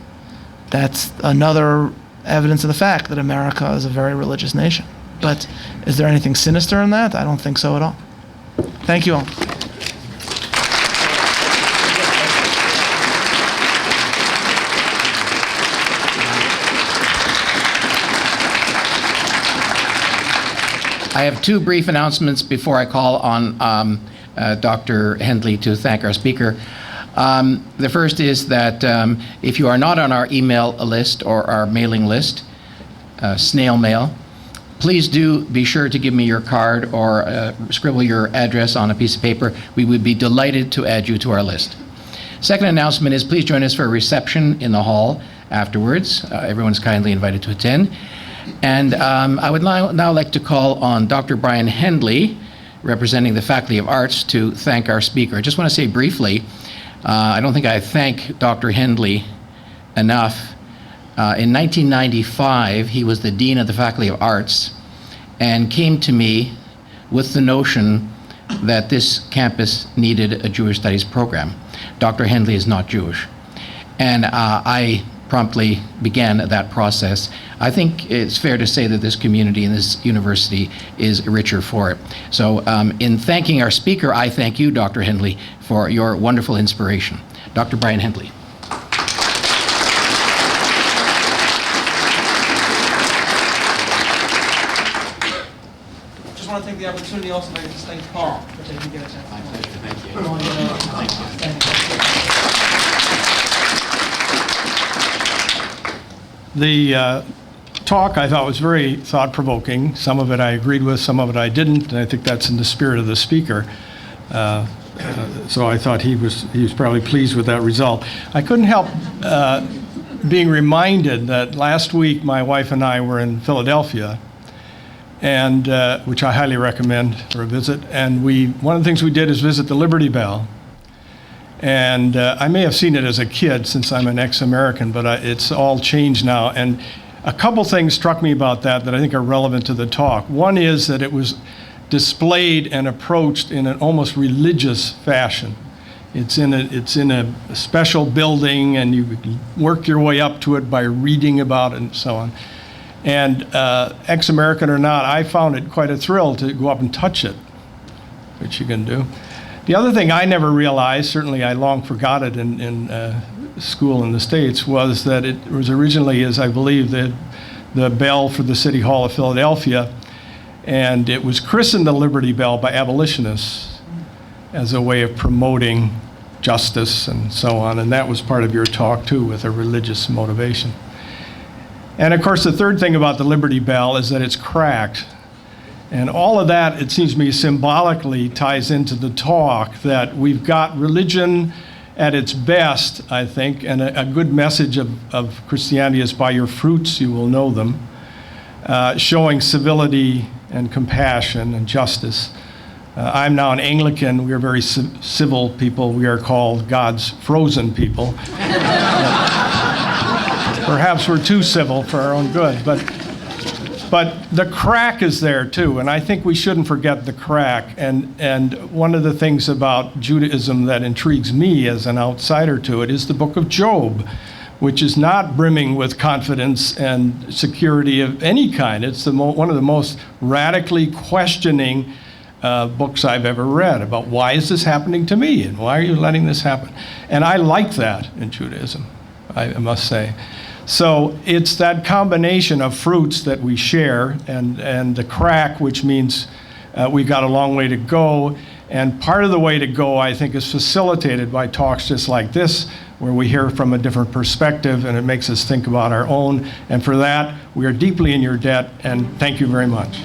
another evidence of the fact that America is a very religious nation. But is there anything sinister in that? I don't think so at all. Thank you all. I have two brief announcements before I call on Dr. Hendley to thank our speaker. The first is that if you are not on our email list or our mailing list, snail mail, please do be sure to give me your card or scribble your address on a piece of paper. We would be delighted to add you to our list. Second announcement is please join us for a reception in the hall afterwards. Everyone's kindly invited to attend. And I would now like to call on Dr. Brian Hendley, representing the Faculty of Arts, to thank our speaker. I just want to say briefly, I don't think I thank Dr. Hendley enough. In 1995, he was the Dean of the Faculty of Arts and came to me with the notion that this campus needed a Jewish Studies program. Dr. Hendley is not Jewish. And I promptly began that process. I think it's fair to say that this community and this university is richer for it. So in thanking our speaker, I thank you, Dr. Hendley, for your wonderful inspiration. Dr. Brian Hendley. Just want to take the opportunity also to thank Paul for taking the time. My pleasure. Thank you. The talk I thought was very thought-provoking. Some of it I agreed with, some of it I didn't, and I think that's in the spirit of the speaker. So I thought he was probably pleased with that result. I couldn't help being reminded that last week my wife and I were in Philadelphia, and which I highly recommend for a visit. And one of the things we did is visit the Liberty Bell. And I may have seen it as a kid since I'm an ex-American, but it's all changed now. And a couple things struck me about that I think are relevant to the talk. One is that it was displayed and approached in an almost religious fashion. It's in a special building, and you work your way up to it by reading about it and so on. And ex-American or not, I found it quite a thrill to go up and touch it, which you can do. The other thing I never realized, certainly I long forgot it in school in the States, was that it was originally, as I believe, the bell for the City Hall of Philadelphia, and it was christened the Liberty Bell by abolitionists as a way of promoting justice and so on, and that was part of your talk too, with a religious motivation. And of course, the third thing about the Liberty Bell is that it's cracked. And all of that, it seems to me, symbolically ties into the talk, that we've got religion at its best, I think, and a good message of Christianity is by your fruits you will know them, showing civility and compassion and justice. I'm now an Anglican. We are very civil people. We are called God's frozen people. Perhaps we're too civil for our own good, but the crack is there too, and I think we shouldn't forget the crack. And one of the things about Judaism that intrigues me as an outsider to it is the book of Job, which is not brimming with confidence and security of any kind. It's one of the most radically questioning books I've ever read about why is this happening to me and why are you letting this happen? And I like that in Judaism, I must say. So it's that combination of fruits that we share and the crack, which means we've got a long way to go. And part of the way to go, I think, is facilitated by talks just like this, where we hear from a different perspective and it makes us think about our own. And for that, we are deeply in your debt, and thank you very much.